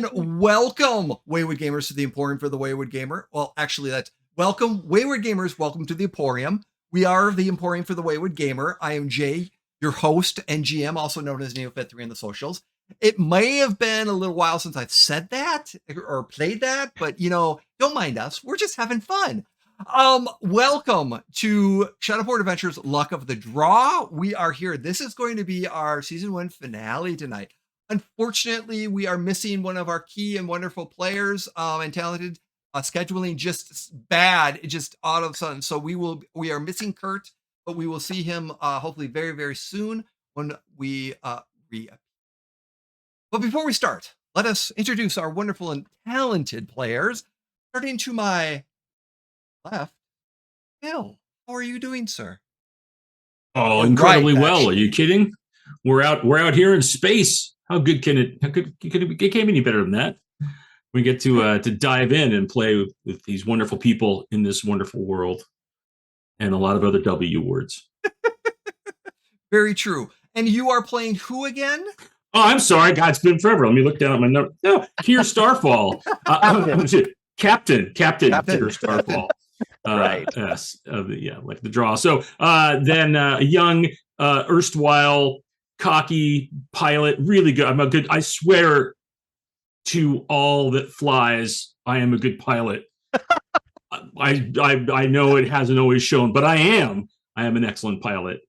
And welcome, Wayward Gamers, to the Emporium for the Wayward Gamer. Well, actually, that's welcome, Wayward Gamers. Welcome to the Emporium. We are the Emporium for the Wayward Gamer. I am Jay, your host and GM, also known as Neofit3 on the socials. It may have been a little while since I've said that or played that, but don't mind us. We're just having fun. Welcome to Shadowport Adventures Luck of the Draw. We are here. This is going to be our season 1 finale tonight. Unfortunately, we are missing one of our key and wonderful players and talented. Scheduling just bad, just all of a sudden. So we are missing Kurt, but we will see him hopefully very, very soon when we reappear. But before we start, let us introduce our wonderful and talented players. Starting to my left, Bill. How are you doing, sir? Oh, incredibly well. Are you kidding? We're out here in space. How good can it? It can't be any better than that. We get to dive in and play with these wonderful people in this wonderful world, and a lot of other W words. Very true. And you are playing who again? Oh, I'm sorry. God, it's been forever. Let me look down at my note. No, Kier Starfall. Captain Kier Starfall. Right. Yes. Like the draw. So then a young, erstwhile, cocky pilot. Really good. I swear to all that flies, I am a good pilot. I know it hasn't always shown, but I am an excellent pilot.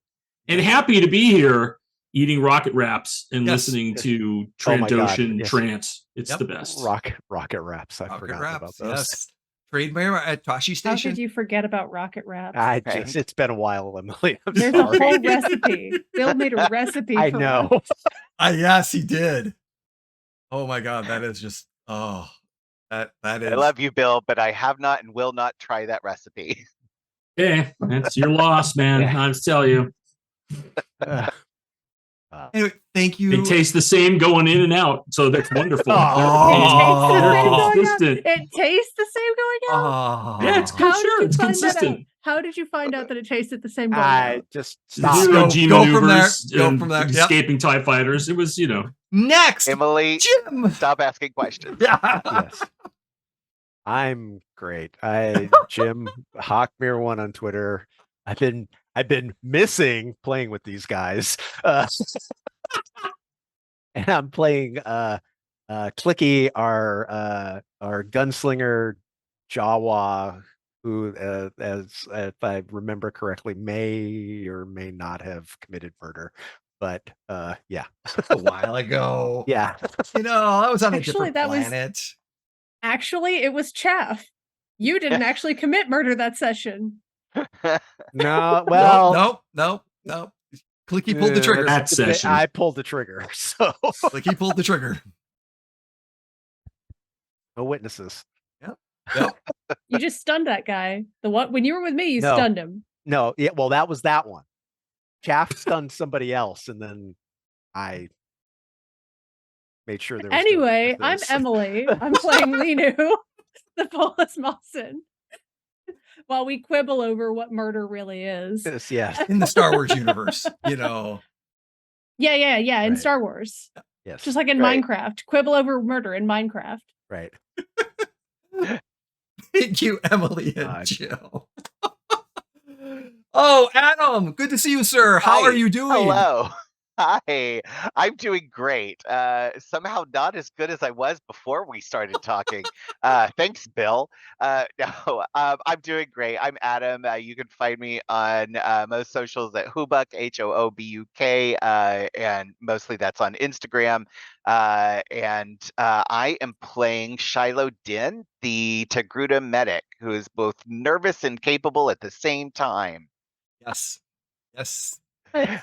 And happy to be here eating rocket wraps and listening to Trandoshan Trance. It's the best. Rocket wraps. I forgot about those. Yes. Trademark at Tashi Station. How could you forget about rocket wraps? It's been a while, Emily. There's a whole recipe. Bill made a recipe. I know. Yes, he did. Oh my God, that is just that is. I love you, Bill, but I have not and will not try that recipe. Yeah, that's your loss, man. I just tell you. Anyway, thank you. It tastes the same going in and out, so that's wonderful. It tastes the same going out. Yeah, it's good. Sure, it's consistent. How did you find out that it tasted the same going out? Just zero G maneuvers, go from there. Escaping TIE fighters. It was, Next, Emily, Jim. Stop asking questions. Yes. I'm great. Jim Hawkmere1 on Twitter. I've been missing playing with these guys. And I'm playing Clicky, our gunslinger Jawa, who as if I remember correctly, may or may not have committed murder. But yeah. A while ago. Yeah. That was on a different planet. Actually, it was Chaff. You didn't actually commit murder that session. No, well, no. Clicky pulled the trigger. That session. I pulled the trigger. So Clicky pulled the trigger. No witnesses. Yep. You just stunned that guy. When you were with me, you stunned him. No, yeah, well, that was that one. Chaff stunned somebody else, and then I made sure there was Anyway, I'm Emily. I'm playing Linu, the Polis Mawson. While we quibble over what murder really is. Yes. In the Star Wars universe, Yeah, Right. in Star Wars. Yes. Just like in Minecraft. Quibble over murder in Minecraft. Right. Thank you, Emily and Jill. Oh, Adam, good to see you, sir. How are you doing? Hello. Hi, I'm doing great. Somehow not as good as I was before we started talking. Thanks, Bill. No, I'm doing great. I'm Adam. You can find me on most socials at Hoobuk, Hoobuk, and mostly that's on Instagram. And I am playing Shiloh Din, the Togruta medic, who is both nervous and capable at the same time. Yes.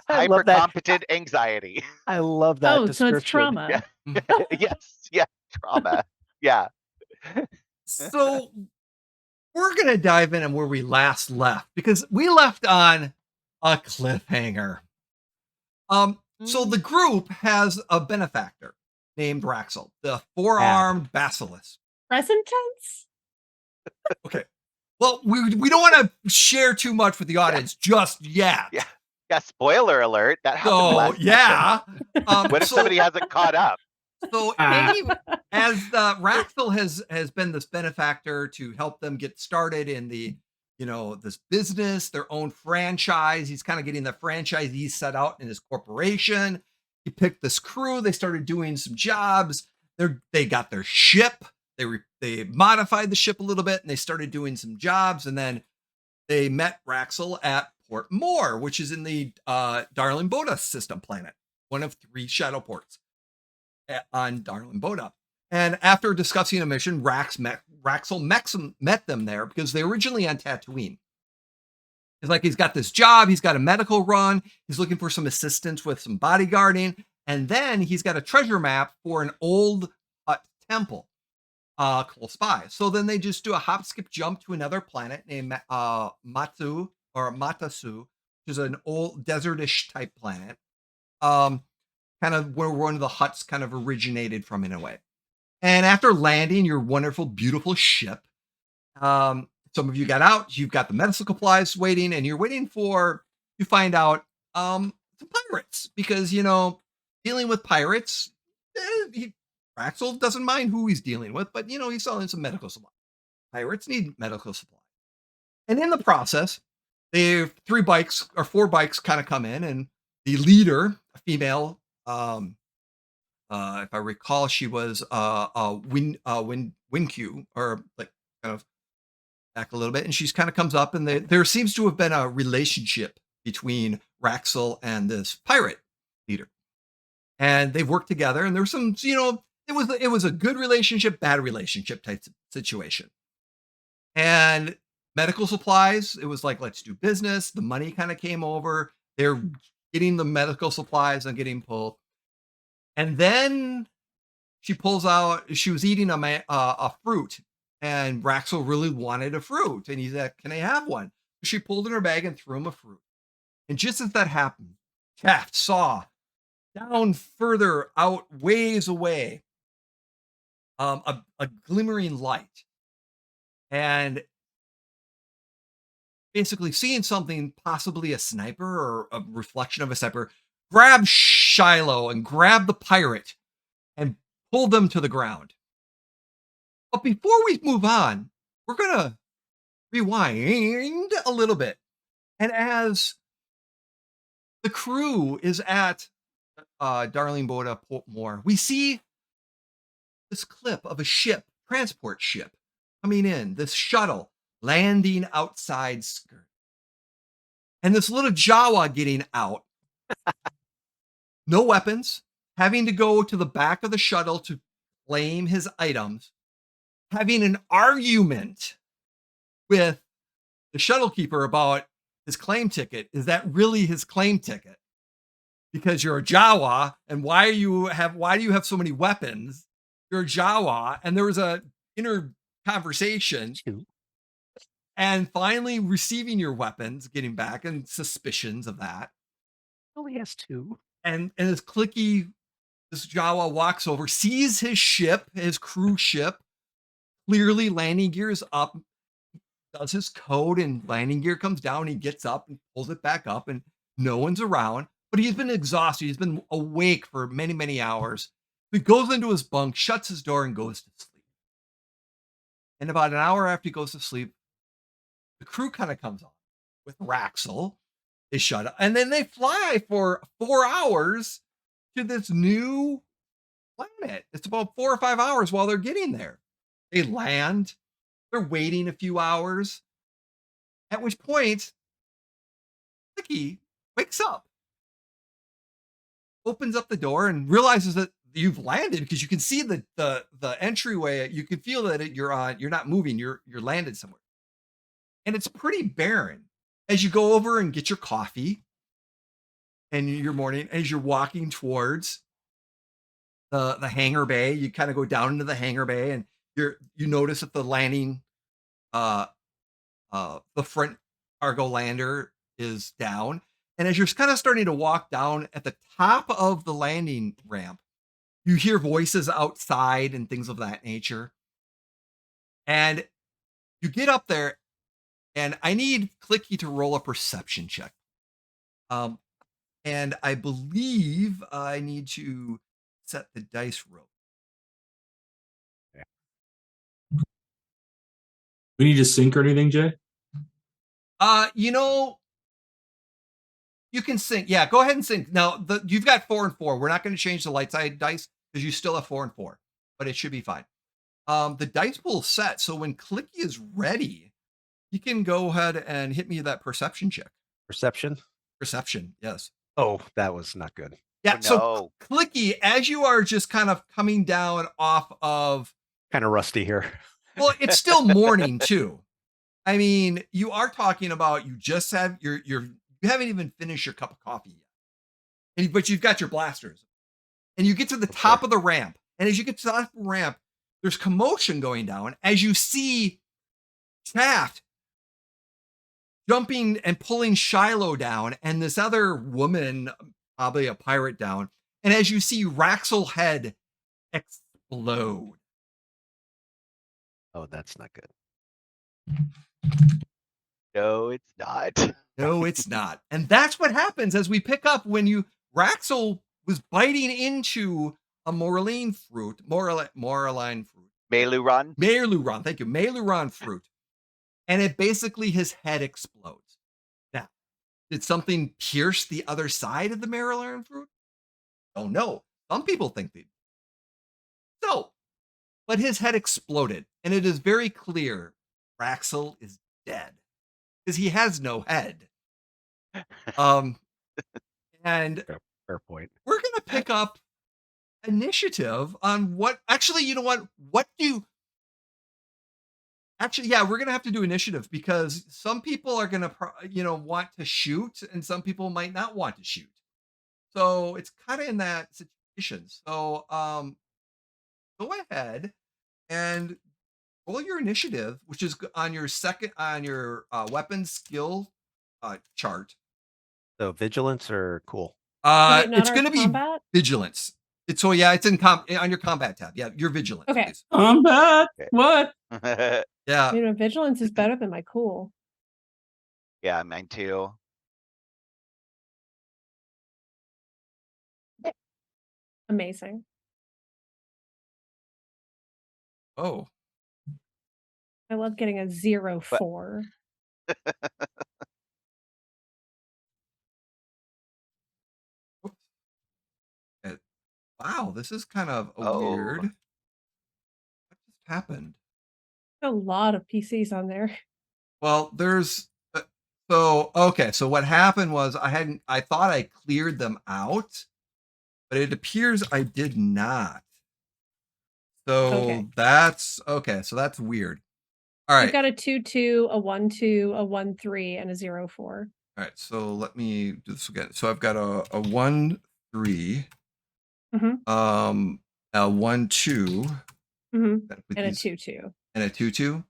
Hyper competent anxiety. I love that. Oh, so it's trauma. Yeah. Yes, trauma. Yeah. So we're gonna dive in on where we last left, because we left on a cliffhanger. So the group has a benefactor named Raxel, the four-armed basilisk. Present tense? Okay. Well, we don't want to share too much with the audience just yet. Yeah, spoiler alert. That happened last session. yeah. What if somebody hasn't caught up? So as Raxel has been this benefactor to help them get started in the this business, their own franchise. He's kind of getting the franchisee set out in his corporation. He picked this crew. They started doing some jobs. They got their ship. They modified the ship a little bit, and they started doing some jobs. And then they met Raxel at Port Moore, which is in the Darling Boda system planet, one of 3 shadow ports on Darling Boda. And after discussing a mission, Raxel met them there because they originally on Tatooine. It's like he's got this job, he's got a medical run, he's looking for some assistance with some bodyguarding, and then he's got a treasure map for an old temple close by. So then they just do a hop, skip, jump to another planet named Matasu, which is an old desertish type planet. Kind of where one of the huts kind of originated from in a way. And after landing your wonderful, beautiful ship, some of you got out, you've got the medical supplies waiting, and you're waiting you find out some pirates, because, dealing with pirates, Raxel doesn't mind who he's dealing with, but, he's selling some medical supplies. Pirates need medical supplies. And in the process, they have 4 bikes kind of come in, and the leader, a female, if I recall, she was Winkyu, or like kind of back a little bit, and she's kind of comes up, and there seems to have been a relationship between Raxel and this pirate leader, and they've worked together, and there's some, it was a good relationship, bad relationship type situation. And medical supplies, it was like, let's do business. The money kind of came over. They're getting the medical supplies and getting pulled. And then she pulls out, she was eating a fruit, and Raxel really wanted a fruit. And he said, can I have one? She pulled in her bag and threw him a fruit. And just as that happened, Taft saw down further out, ways away, a glimmering light. And basically seeing something, possibly a sniper or a reflection of a sniper, grab Shiloh and grab the pirate and pull them to the ground. But before we move on, we're going to rewind a little bit. And as the crew is at Darling Boda Port Moore, we see this clip of a ship, transport ship, coming in, this shuttle landing outside Skirt. And this little Jawa getting out, no weapons, having to go to the back of the shuttle to claim his items, having an argument with the shuttle keeper about his claim ticket. Is that really his claim ticket? Because you're a Jawa, and why do you have so many weapons? You're a Jawa, and there was a inner conversation. And finally receiving your weapons, getting back, and suspicions of that. He only has 2. And as Clicky, this Jawa walks over, sees his ship, his cruise ship, clearly landing gear is up, does his code, and landing gear comes down. He gets up and pulls it back up, and no one's around. But he's been exhausted. He's been awake for many, many hours. He goes into his bunk, shuts his door, and goes to sleep. And about an hour after he goes to sleep, the crew kind of comes on with Raxel. They shut up, and then they fly for 4 hours to this new planet. It's about 4 or 5 hours while they're getting there. They land. They're waiting a few hours. At which point, Vicky wakes up, opens up the door, and realizes that you've landed, because you can see the entryway. You can feel that you're not moving. You're landed somewhere. And it's pretty barren. As you go over and get your coffee and your morning, as you're walking towards the hangar bay, you kind of go down into the hangar bay, and you notice that the landing, the front cargo lander is down. And as you're kind of starting to walk down at the top of the landing ramp, you hear voices outside and things of that nature. And you get up there, and I need Clicky to roll a perception check. And I believe I need to set the dice roll. We need to sync or anything, Jay? You know, you can sync. Yeah, go ahead and sync. Now, you've got 4 and 4. We're not going to change the light side dice because you still have 4 and 4, but it should be fine. The dice pool is set, so when Clicky is ready, you can go ahead and hit me that perception check. Perception? Perception, yes. Oh, that was not good. Yeah, Oh, so no. Clicky, as you are just kind of coming down off of, Kind of rusty here. well, it's still morning too. I mean, you are talking about you just have you haven't even finished your cup of coffee yet, but you've got your blasters, and you get to the top of the ramp, and as you get to the top of the ramp, there's commotion going down as you see Shaft jumping and pulling Shiloh down, and this other woman, probably a pirate, down. And as you see Raxel head explode. Oh, that's not good. No, it's not. No, it's not. And that's what happens as we pick up when Raxel was biting into a Moraline fruit, Moraline fruit. Meiluron. Thank you. Meiluron fruit. And it basically, his head explodes. Now, did something pierce the other side of the Meiluron fruit? Oh no. Some people think they did. So, but his head exploded, and it is very clear Raxel is dead because he has no head. And Fair point. we're gonna pick up initiative on what. Actually, you know what? We're gonna have to do initiative because some people are gonna, want to shoot, and some people might not want to shoot. So it's kind of in that situation. So, go ahead and roll your initiative, which is on your weapon skill chart. So vigilance or cool? Is it not It's our going to be combat? vigilance. It's on your combat tab. Yeah, your vigilance. Okay. Please. Combat? What? Yeah. Vigilance is better than my cool. Yeah, mine too. Amazing. Oh. I love getting a 0-4. Wow, this is kind of weird. What just happened? A lot of PCs on there. Well, there's so what happened was I thought I cleared them out, but it appears I did not. So that's okay. So that's weird. All right. You've got a 2-2, a 1-2, a 1-3, and a 0-4. All right. So let me do this again. So I've got a 1-3, a 1-2, and a 2-2, and a 2-2.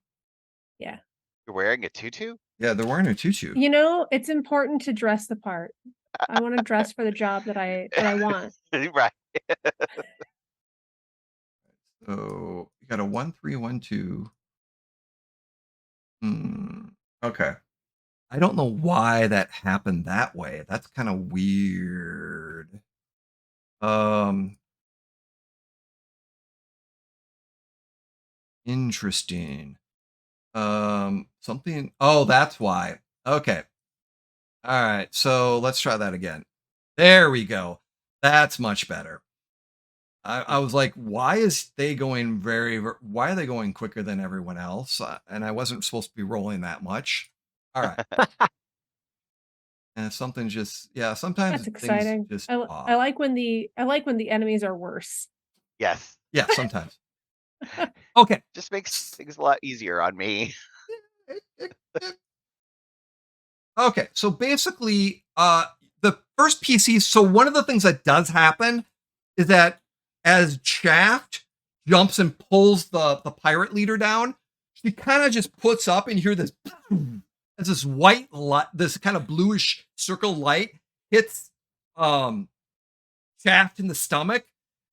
Yeah. You're wearing a tutu? Yeah, they're wearing a tutu. It's important to dress the part. I want to dress for the job that I want. Right. So you got a 1-3, 1-2. Okay. I don't know why that happened that way. That's kind of weird. Interesting. Something. Oh, that's why. Okay. All right. So let's try that again. There we go. That's much better. I was like, why are they going quicker than everyone else? And I wasn't supposed to be rolling that much. All right. And something's just, sometimes That's exciting. just I like when the enemies are worse. Yes. Yeah, sometimes. Okay. Just makes things a lot easier on me. Okay, so basically, the first PC. So one of the things that does happen is that as Shaft jumps and pulls the pirate leader down, she kind of just puts up, and you hear this as this white light, this kind of bluish circle light hits Shaft in the stomach,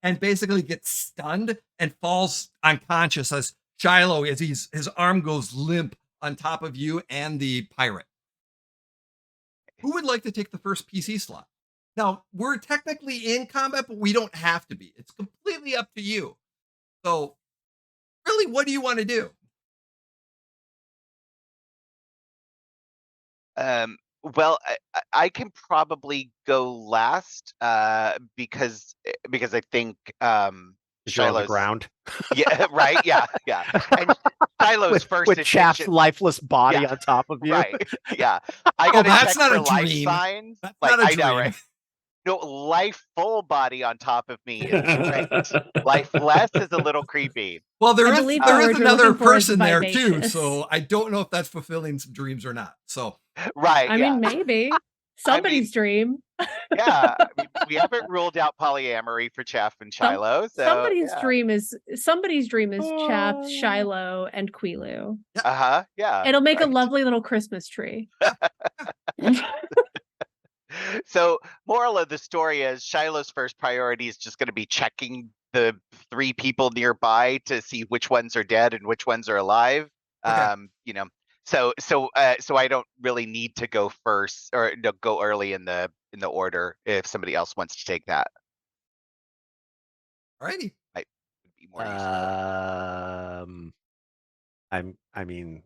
and basically gets stunned and falls unconscious as Shiloh, as his arm goes limp on top of you and the pirate. Who would like to take the first PC slot? Now, we're technically in combat, but we don't have to be. It's completely up to you. So, really, what do you want to do? Well, I can probably go last, because I think You're on the Shiloh's ground. yeah, right, yeah, yeah, and Shiloh's first with Chaff's attention, lifeless body yeah, on top of you. right, yeah. I Oh, gotta that's check not for a life dream. signs. That's Like not a I know, dream. right? No, life full body on top of me is great. Life less is a little creepy. Well, I believe the there is word you're another looking for is person there too, vivacious. so I don't know if that's fulfilling some dreams or not. So Right, I yeah. mean, maybe somebody's dream. Yeah, I mean, we haven't ruled out polyamory for Chaff and Shiloh, so Somebody's yeah. dream is Chaff, Shiloh, and Quilu. Uh-huh, yeah. It'll make a right. lovely little Christmas tree. So, moral of the story is Shiloh's first priority is just going to be checking the 3 people nearby to see which ones are dead and which ones are alive. Okay. You know, so I don't really need to go first or no, go early in the order if somebody else wants to take that. alrighty. Might be more useful. I mean,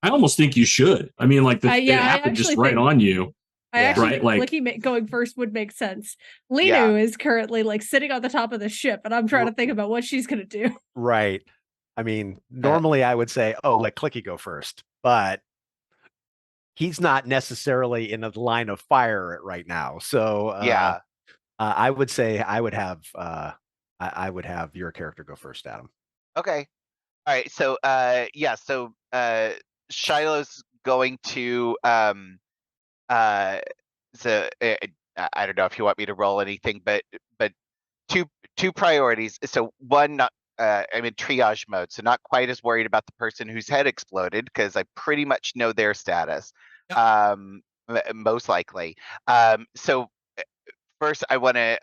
I almost think you should. I mean, like it Yeah, I happened just actually right think- on you. I Yeah. actually Right, think like- Flicky going first would make sense. Linu Yeah. is currently like sitting on the top of the ship, and I'm trying to think about what she's gonna do. right. I mean, normally I would say, oh, let Clicky go first, but he's not necessarily in the line of fire right now. So Yeah. I would say I would have your character go first, Adam. Okay. All right. So yeah, so Shiloh's going to so I don't know if you want me to roll anything, but two priorities. So one, not I'm in triage mode, so not quite as worried about the person whose head exploded because I pretty much know their status. Yep. Most likely. So first I want to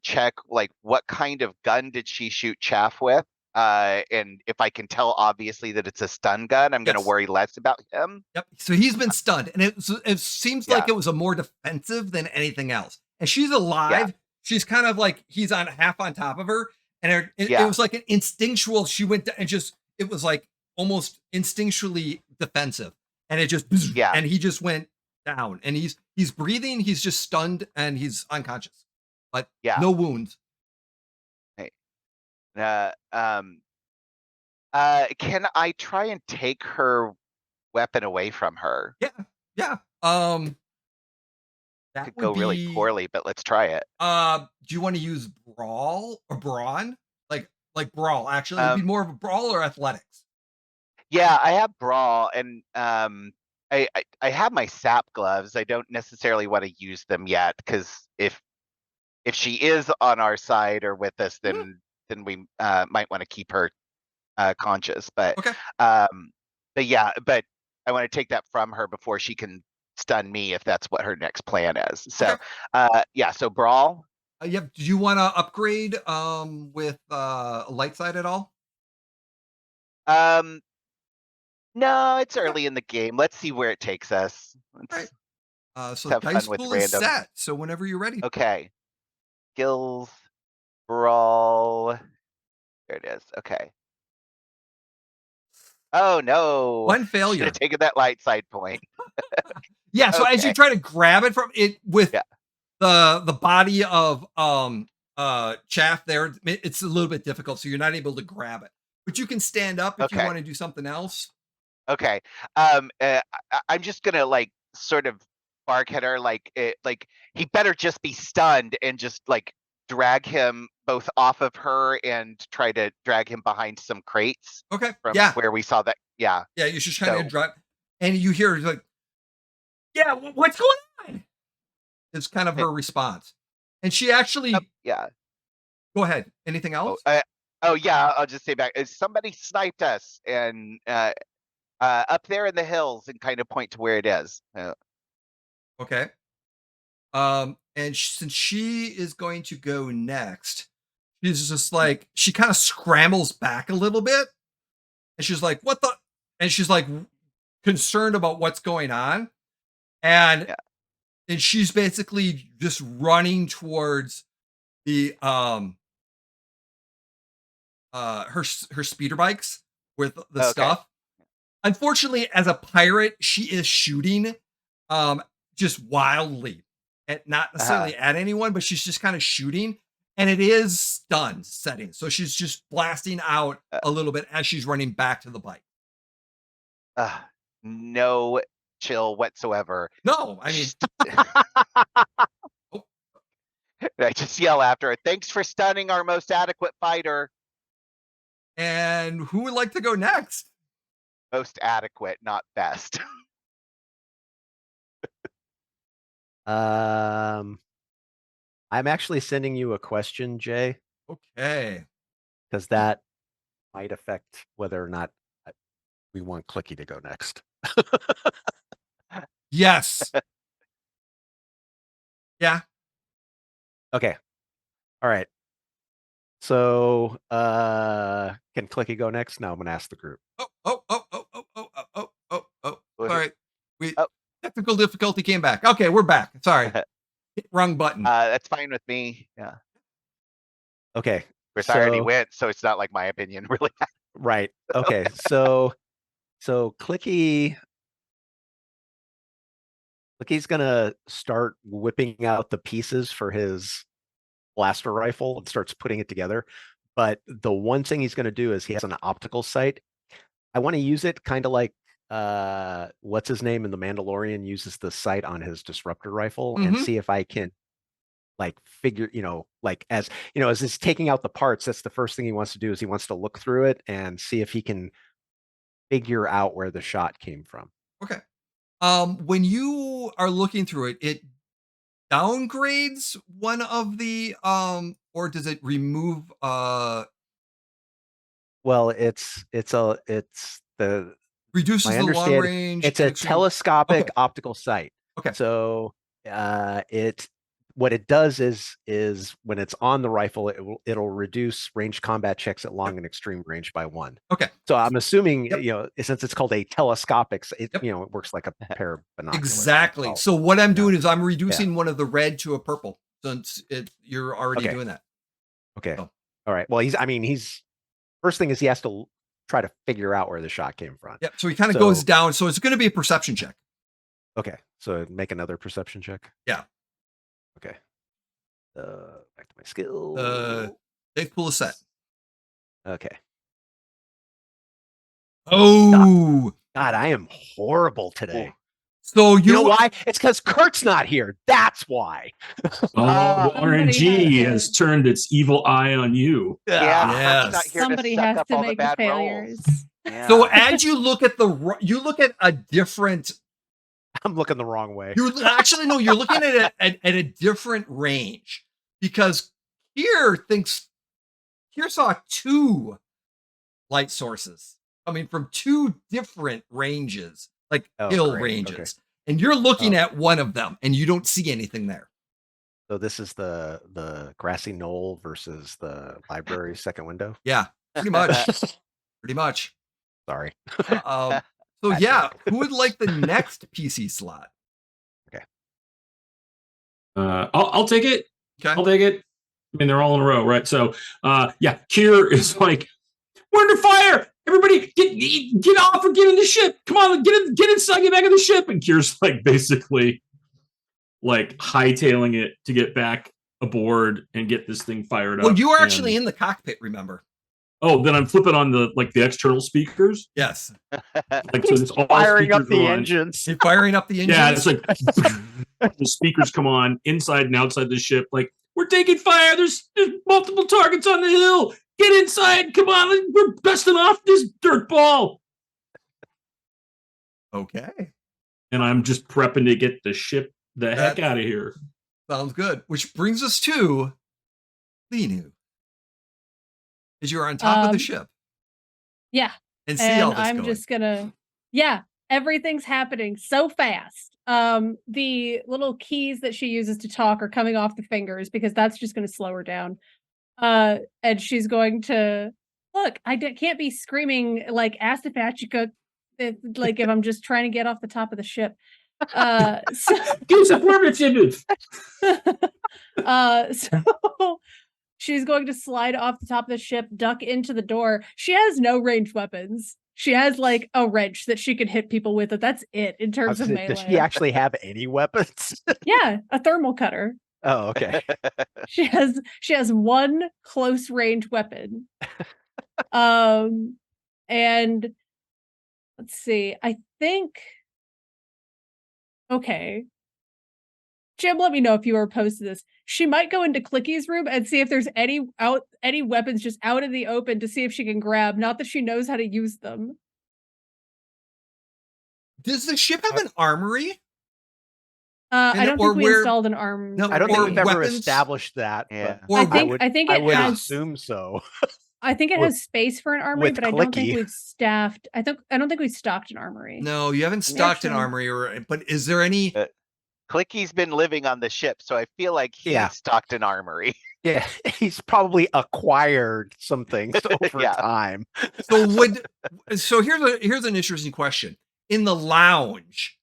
check like what kind of gun did she shoot Chaff with? And if I can tell obviously that it's a stun gun, I'm going to Yes. worry less about him. Yep. So he's been stunned, and it seems like Yeah. it was a more defensive than anything else. And she's alive. She's kind of like he's on half on top of her, and it Yeah. was like an instinctual. She went and just it was like almost instinctually defensive, and it just Yeah. and he just went down, and he's breathing. He's just stunned, and he's unconscious, but Yeah. no wounds. Can I try and take her weapon away from her? Yeah. That Could would go really be- poorly, but let's try it. Do you want to use brawl or brawn? Like brawl, actually. It'd be more of a brawl or athletics. Yeah, I have brawl and I have my sap gloves. I don't necessarily want to use them yet because if she is on our side or with us, then we might want to keep her conscious. But Okay. but yeah, but I want to take that from her before she can stun me if that's what her next plan is. So Okay. yeah, so brawl. Yep. Do you want to upgrade with light side at all? No, it's early in the game. Let's see where it takes us. Let's So have dice fun with pool is random. set. So whenever you're ready. Okay. Skills, brawl. There it is. Okay. Oh no. One Should failure. have taken that light side point. Yeah. So as you Okay. try to grab it from it with Yeah. the body of Chaff there, it's a little bit difficult. So you're not able to grab it, but you can stand up if you Okay. want to do something else. Okay. I'm just gonna like sort of bark at her like he better just be stunned and just like drag him both off of her and try to drag him behind some crates Okay. from Yeah. where we saw that. Yeah. Yeah. You should try to So- drive, and you hear like, yeah, what's going on? It's kind of her response, and she actually. Yeah. Go ahead. Anything Oh, else? yeah. I'll just say back. Somebody sniped us and up there in the hills and kind of point to where it is. Okay. And since she is going to go next, she's just like she kind of scrambles back a little bit, and she's like, "What the?" And she's like concerned about what's going on, and Yeah. and she's basically just running towards the her speeder bikes with the Okay. stuff, unfortunately, as a pirate, she is shooting just wildly, and not necessarily at anyone, but she's just kind of shooting, and it is stun setting. So she's just blasting out a little bit as she's running back to the bike. No chill whatsoever. No, I mean, I just yell after her, thanks for stunning our most adequate fighter. and who would like to go next? Most adequate, not best. I'm actually sending you a question, Jay, Okay. because that might affect whether or not we want Clicky to go next. Yes. Yeah. Okay. All right. So, can Clicky go next? Now I'm gonna ask the group. Sorry. We Oh. technical difficulty came back. Okay, we're back. Sorry. Wrong button. That's fine with me. Yeah. Of Okay. course, I already went, so it's not like my opinion really. Right. Okay. So Clicky's gonna start whipping out the pieces for his blaster rifle and starts putting it together. But the one thing he's gonna do is he has an optical sight. I want to use it kind of like what's his name in The Mandalorian uses the sight on his disruptor rifle and see if I can like figure, like as he's taking out the parts, that's the first thing he wants to do is he wants to look through it and see if he can figure out where the shot came from. Okay. When you are looking through it, it downgrades one of the or does it remove Well, it's the reduces my the long understanding. range. It's a and extreme- telescopic Okay. optical sight. Okay. So what it does is when it's on the rifle, it'll reduce range combat checks at long and extreme range by 1. Okay. So I'm assuming, Yep. since it's called a telescopic, it Yep. it works like a pair of binoculars. Exactly. Well, So what I'm doing is I'm reducing one of the red to a purple since you're already Okay. doing that. Okay. So. All right. Well, he's first thing is he has to try to figure out where the shot came from. Yep. So he kind of goes down. So it's going to be a perception check. Okay. So make another perception check. Yeah. Okay. Back to my skill. Safe pool is set. Okay. Oh God, I am horrible today. So you know why? It's because Kurt's not here. That's why. RNG has turned its evil eye on you. Yeah. Yes. Somebody has to make the failures. Yeah. So as you look at a different. I'm looking the wrong way. You're actually no. You're looking at a different range because here saw 2 light sources coming from 2 different ranges, like hill ranges, okay. and you're looking at one of them, and you don't see anything there. So this is the grassy knoll versus the library second window. Yeah, pretty much. Pretty much. Sorry. So yeah, who would like the next PC slot? Okay. I'll take it. Okay. I'll take it. I mean, they're all in a row, right? So, yeah, Kier is like, we're under fire. Everybody, get off or get in the ship. Come on, get inside, get back in the ship. And Kier's like basically like hightailing it to get back aboard and get this thing fired up. Well, you are actually in the cockpit, remember? Oh, then I'm flipping on the external speakers. Yes. Like so, it's all firing up speakers the are on. engines. You're firing up the engines. Yeah, it's like the speakers come on inside and outside the ship. Like, we're taking fire. There's multiple targets on the hill. Get inside. Come on. We're dusting off this dirt ball. Okay. And I'm just prepping to get the ship the heck out of here. Sounds good. Which brings us to Linu. As you're on top of the ship. Yeah. And see all this I'm going. just gonna, everything's happening so fast. The little keys that she uses to talk are coming off the fingers because that's just going to slow her down. And she's going to look. Can't be screaming like Astafachika, like if I'm just trying to get off the top of the ship. So she's going to slide off the top of the ship, duck into the door. She has no ranged weapons. She has like a wrench that she can hit people with, but that's it in terms of Does melee. she actually have any weapons? Yeah, a thermal cutter. Oh, okay. She has one close range weapon. And let's see. I think okay. Jim, let me know if you are opposed to this. She might go into Clicky's room and see if there's any weapons just out in the open to see if she can grab. Not that she knows how to use them. Does the ship have an armory? I don't think we installed an arm. No, I don't think we've ever weapons? established that. Yeah. But I think I it would has. assume so. I think it has space for an armory, with but I don't think Clicky. we've staffed. I don't think we've stocked an armory. No, you haven't stocked an Actually- armory, but is there any? Clicky's been living on the ship, so I feel like he's stocked an armory. Yeah, he's probably acquired some things over Yeah. time. So here's an interesting question. In the lounge,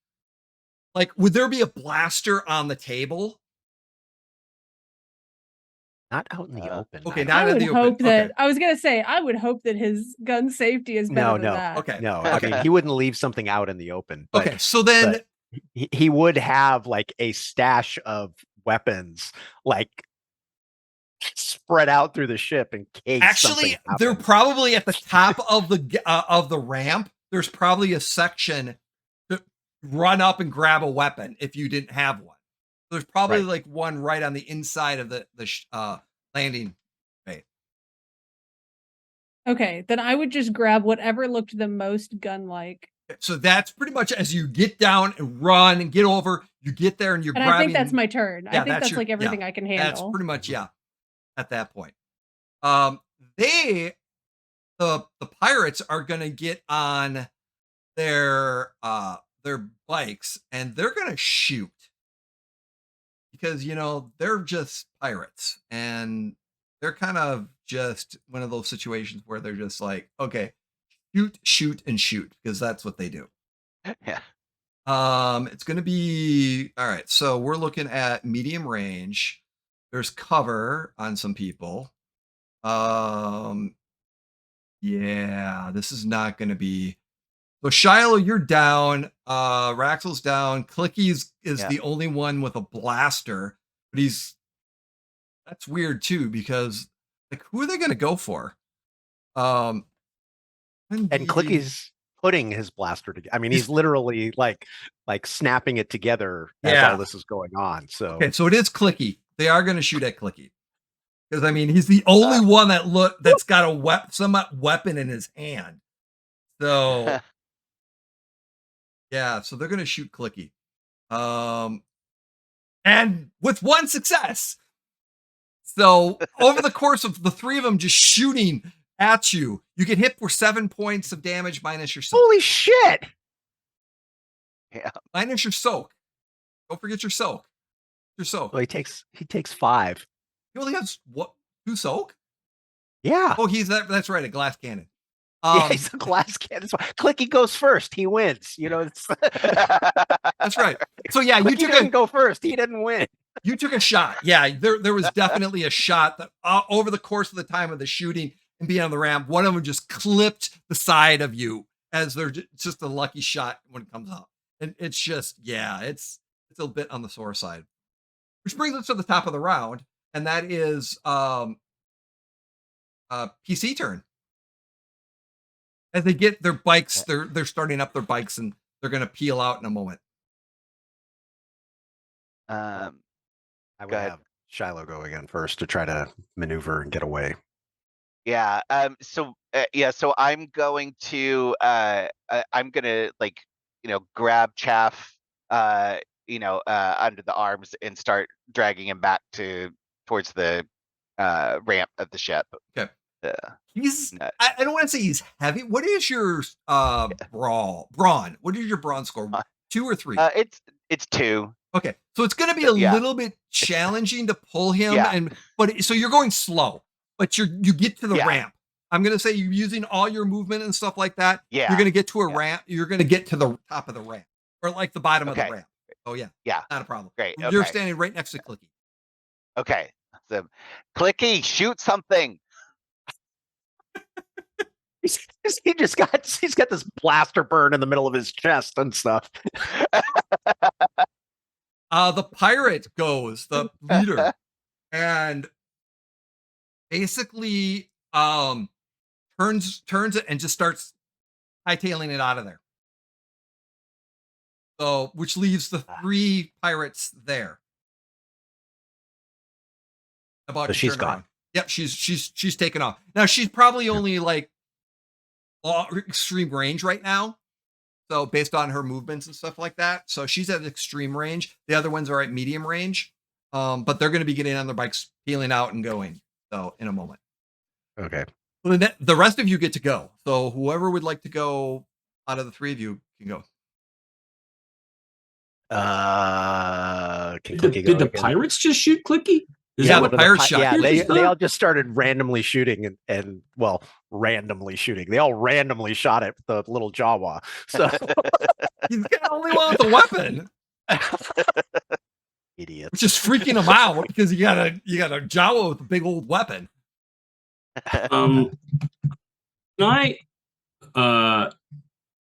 like, would there be a blaster on the table? Not out in the open. Okay, not not I in would the open. hope that Okay. I was gonna say I would hope that his gun safety is better than no. that. Okay. No, Okay. I mean he wouldn't leave something out in the open. But, Okay. So then, but he would have like a stash of weapons, like spread out through the ship in case. actually, something they're happened. probably at the top of the ramp. There's probably a section to run up and grab a weapon if you didn't have one. There's probably Right. like one right on the inside of the landing bay. Okay, then I would just grab whatever looked the most gun-like. So that's pretty much as you get down and run and get over, you get there and you're And grabbing. I think that's my turn. Yeah, I think that's that's your- like everything yeah, I can That's handle. pretty much at that point. The pirates are gonna get on their bikes and they're gonna shoot because they're just pirates and they're kind of just one of those situations where they're just like, okay, shoot and shoot because that's what they do. Yeah. It's gonna be all right. So we're looking at medium range. There's cover on some people. Yeah, this is not gonna be. So Shiloh, you're down. Raxel's down. Clicky is Yeah. the only one with a blaster, but that's weird too because like who are they gonna go for? And Clicky's putting his blaster together. I mean, he's literally like snapping it together as Yeah. all this is going on. So Okay, so it is Clicky. They are going to shoot at Clicky because I mean he's the only one that's got a somewhat weapon in his hand. So yeah, so they're going to shoot Clicky, and with one success. So over the course of the three of them just shooting at you, you get hit for 7 points of damage minus your soak. holy shit! Minus your soak. Don't forget your soak. Your soak. Well, he takes 5. He only has 2 soak? Yeah. Oh, that's right, a glass cannon. Yeah, he's a glass cannon. Clicky goes first. He wins. That's right. So yeah, Clicky didn't go first. He didn't win. You took a shot. Yeah, there was definitely a shot that over the course of the time of the shooting and being on the ramp, one of them just clipped the side of you as they're just a lucky shot when it comes up. And it's just, yeah, it's a bit on the sore side. Which brings us to the top of the round, and that is PC turn. As they get their bikes, they're starting up their bikes and they're gonna peel out in a moment. I would Go ahead. have Shiloh go again first to try to maneuver and get away. Yeah. So I'm going to like grab Chaff under the arms and start dragging him back towards the ramp of the ship. Okay. He's I don't want to say he's heavy. What is your brawn? What is your brawn score? 2 or 3? It's 2. Okay, so it's going to be a little bit challenging to pull him, but so you're going slow, but you get to the ramp. I'm going to say you're using all your movement and stuff like that. Yeah, you're going to get to a ramp. You're going to get to the top of the ramp or like the bottom of the ramp. Oh yeah, not a problem. Great. You're standing right next to Clicky. Okay, so Clicky, shoot something. he's got this blaster burn in the middle of his chest and stuff. The pirate goes, the leader, and basically turns it and just starts hightailing it out of there. So, which leaves the 3 pirates there. So she's gone. Yep, she's taken off. Now she's probably only like extreme range right now. So based on her movements and stuff like that. So she's at extreme range. The other ones are at medium range. But they're going to be getting on their bikes, peeling out and going. So in a moment. Okay. Well, the rest of you get to go. So whoever would like to go out of the 3 of you can go. Can Did the pirates just shoot Clicky? The pirates shot. Yeah, they all just started randomly shooting and randomly shooting. They all randomly shot at the little Jawa. So he's the only one with a weapon. Idiot. Which is freaking him out because you got a Jawa with a big old weapon. I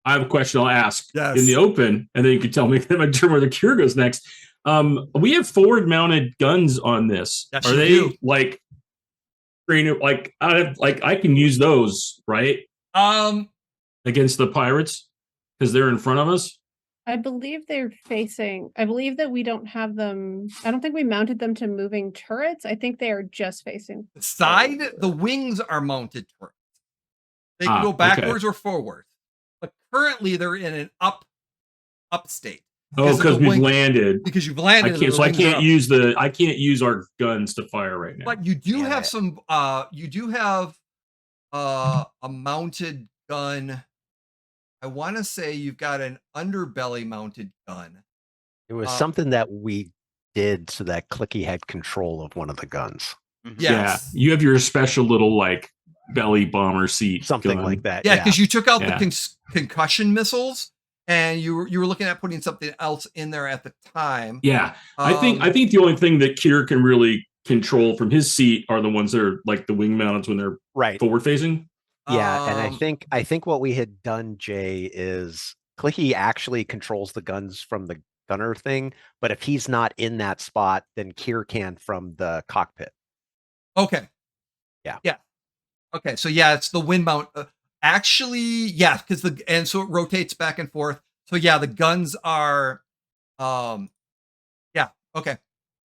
have a question I'll ask in the open, and then you can tell me my turn where the cure goes next. We have forward mounted guns on this. Yes, are they like I can use those, right? Against the pirates because they're in front of us. I believe they're facing. I believe that we don't have them. I don't think we mounted them to moving turrets. I think they are just facing the side. The wings are mounted turrets. They can go backwards or forwards, but currently they're in an up state. Oh, because we've landed. Because you've landed. I can't use our guns to fire right now. But you do have some. You do have a mounted gun. I want to say you've got an underbelly mounted gun. It was something that we did so that Clicky had control of one of the guns. Yes. Yeah, you have your special little belly bomber seat, something like that. Yeah, because you took out the concussion missiles. And you were looking at putting something else in there at the time. Yeah, I think the only thing that Kier can really control from his seat are the ones that are like the wing mounts when they're forward facing. Yeah, and I think what we had done, Jay, is Clicky actually controls the guns from the gunner thing, but if he's not in that spot, then Kier can from the cockpit. Okay. Yeah. Okay, so it's the wind mount. Actually, because so it rotates back and forth. So the guns are, okay,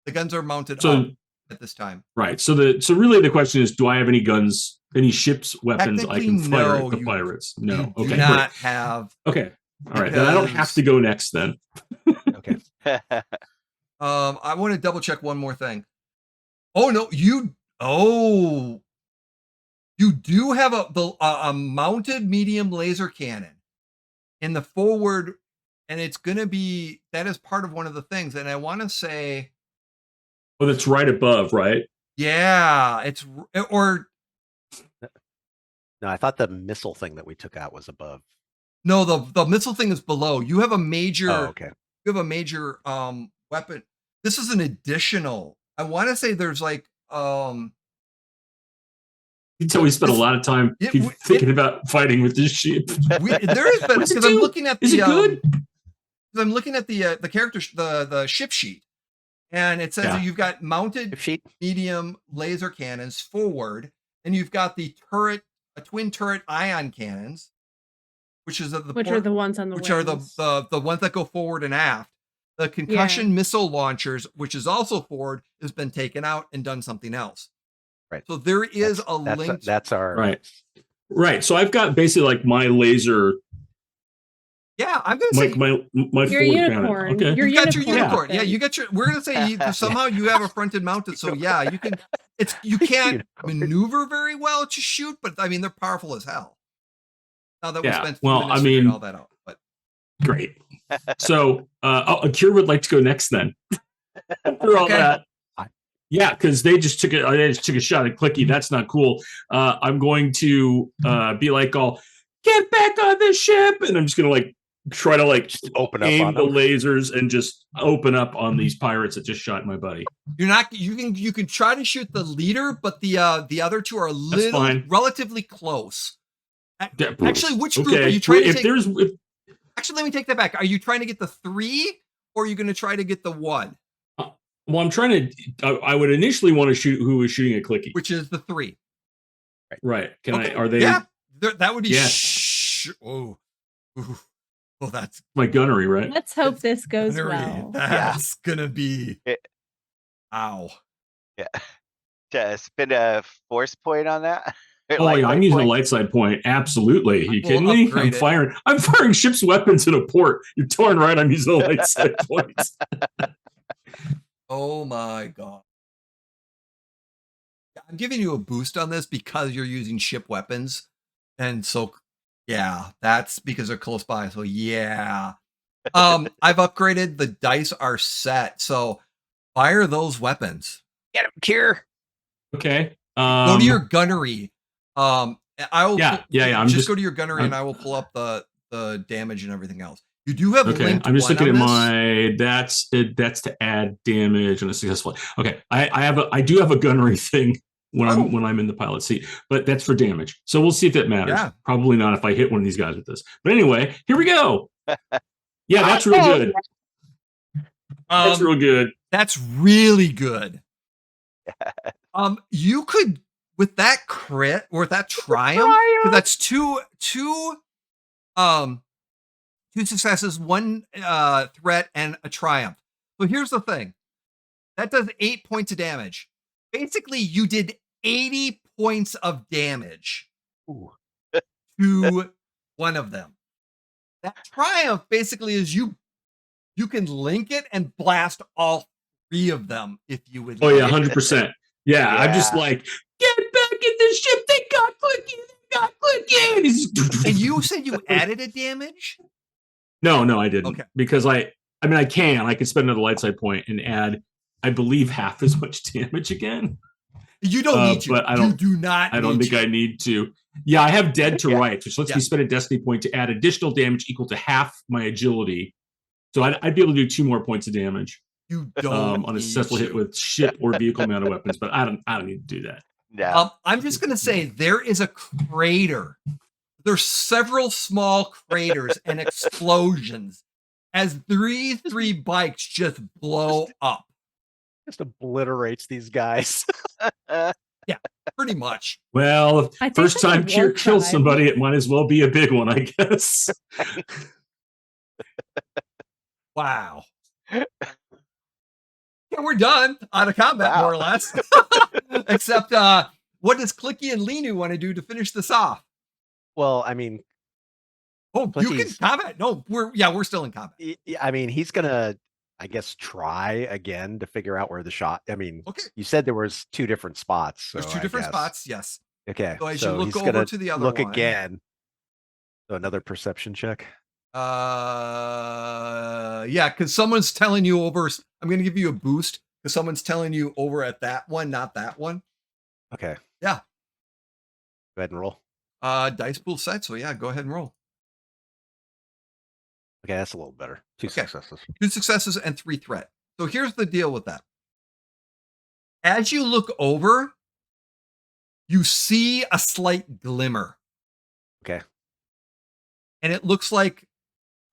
the guns are mounted up at this time. Right. So really the question is, do I have any guns, any ships, weapons I can fire at the pirates? No. You do not have. Okay. All right. Then I don't have to go next then. Okay. I want to double check one more thing. Oh no, you do have a mounted medium laser cannon in the forward, and it's going to be that is part of one of the things. And I want to say, that's right above, right? Yeah, no, I thought the missile thing that we took out was above. No, the missile thing is below. You have a major. Oh, okay. You have a major weapon. This is an additional. I want to say there's we spent a lot of time thinking about fighting with this ship. There is, because I'm looking at the. Is it good? I'm looking at the character, the ship sheet, and it says that you've got mounted medium laser cannons forward, and you've got the turret, a twin turret ion cannons, which are the ones on the which wings. are the ones that go forward and aft. The concussion missile launchers, which is also forward, has been taken out and done something else. Right. So there is a link. That's our right. So I've got basically like my laser. Yeah, I'm gonna say my your unicorn. Okay. You got your unicorn. Yeah, you got your. We're gonna say somehow you have a fronted mounted. So you can. You can't maneuver very well to shoot, but I mean they're powerful as hell. Now that we spent figuring all that out, but great. So Akira would like to go next then. After all that. Yeah, because they just took a shot at Clicky. That's not cool. I'm going to be like, get back on this ship, and I'm just gonna try to just open up aim on the lasers and just open up on these pirates that just shot my buddy. You're not. You can try to shoot the leader, but the other two are relatively close, Actually, which group are you trying to take? Actually, let me take that back. Are you trying to get the 3 or are you going to try to get the 1? Well, I'm trying to. I would initially want to shoot who was shooting at Clicky, which is the 3. Right? Can okay. I? Are they? Yeah, that would be. Yes. Oh, well, that's my gunnery, right? Let's hope this goes well. That's gonna be. Ow. Yeah. To spend a force point on that. Oh yeah, I'm using a light side point. Absolutely. Are you kidding me? I'm firing ship's weapons in a port. You're torn right. I'm using a light side point. Oh my god. I'm giving you a boost on this because you're using ship weapons. And so yeah, that's because they're close by. So yeah. I've upgraded. The dice are set. So fire those weapons. Get him, Cure. Okay. Go to your gunnery. I will I'm just go to your gunnery and I will pull up the damage and everything else. You do have linked. I'm just looking at my that's to add damage on a successful. Okay. I do have a gunnery thing when I'm in the pilot seat, but that's for damage. So we'll see if it matters. Yeah. Probably not if I hit one of these guys with this. But anyway, here we go. Yeah, that's real good. That's real good. That's really good. You could with that crit or that triumph, because that's two successes, 1 threat, and a triumph. So here's the thing. That does 8 points of damage. Basically, you did 80 points of damage to one of them. That triumph basically is you can link it and blast all 3 of them if you would. Oh yeah, 100%. Yeah, I'm just like, get back in the ship. They got Clicky. And you said you added a damage? No, I didn't. Okay. Because I can spend another light side point and add, I believe, half as much damage again. You don't need to. But you do not. I don't think I need to. Yeah, I have dead to rights, which lets me spend a destiny point to add additional damage equal to half my agility. So I'd be able to do 2 more points of damage. You don't on a successful hit with ship or vehicle mounted weapons, but I don't need to do that. No. I'm just gonna say there is a crater. There's several small craters and explosions as three bikes just blow up. Just obliterates these guys. Yeah, pretty much. Well, first time Kier kills somebody, it might as well be a big one, I guess. Wow. Yeah, we're done out of combat, more or less. Except, what does Clicky and Linu want to do to finish this off? Well, I mean, you can combat. No, we're still in combat. I mean, he's gonna, I guess, try again to figure out where the shot. I mean, okay. You said there was 2 different spots. So there's 2 different spots. Yes. Okay. So as you look over to the other look one, again. So another perception check. Yeah, because someone's telling you over. I'm going to give you a boost because someone's telling you over at that one, not that one. Okay. Yeah. Go ahead and roll. Dice pool set. So yeah, go ahead and roll. Okay, that's a little better. 2 successes. 2 successes and 3 threat. So here's the deal with that. As you look over, you see a slight glimmer. Okay. And it looks like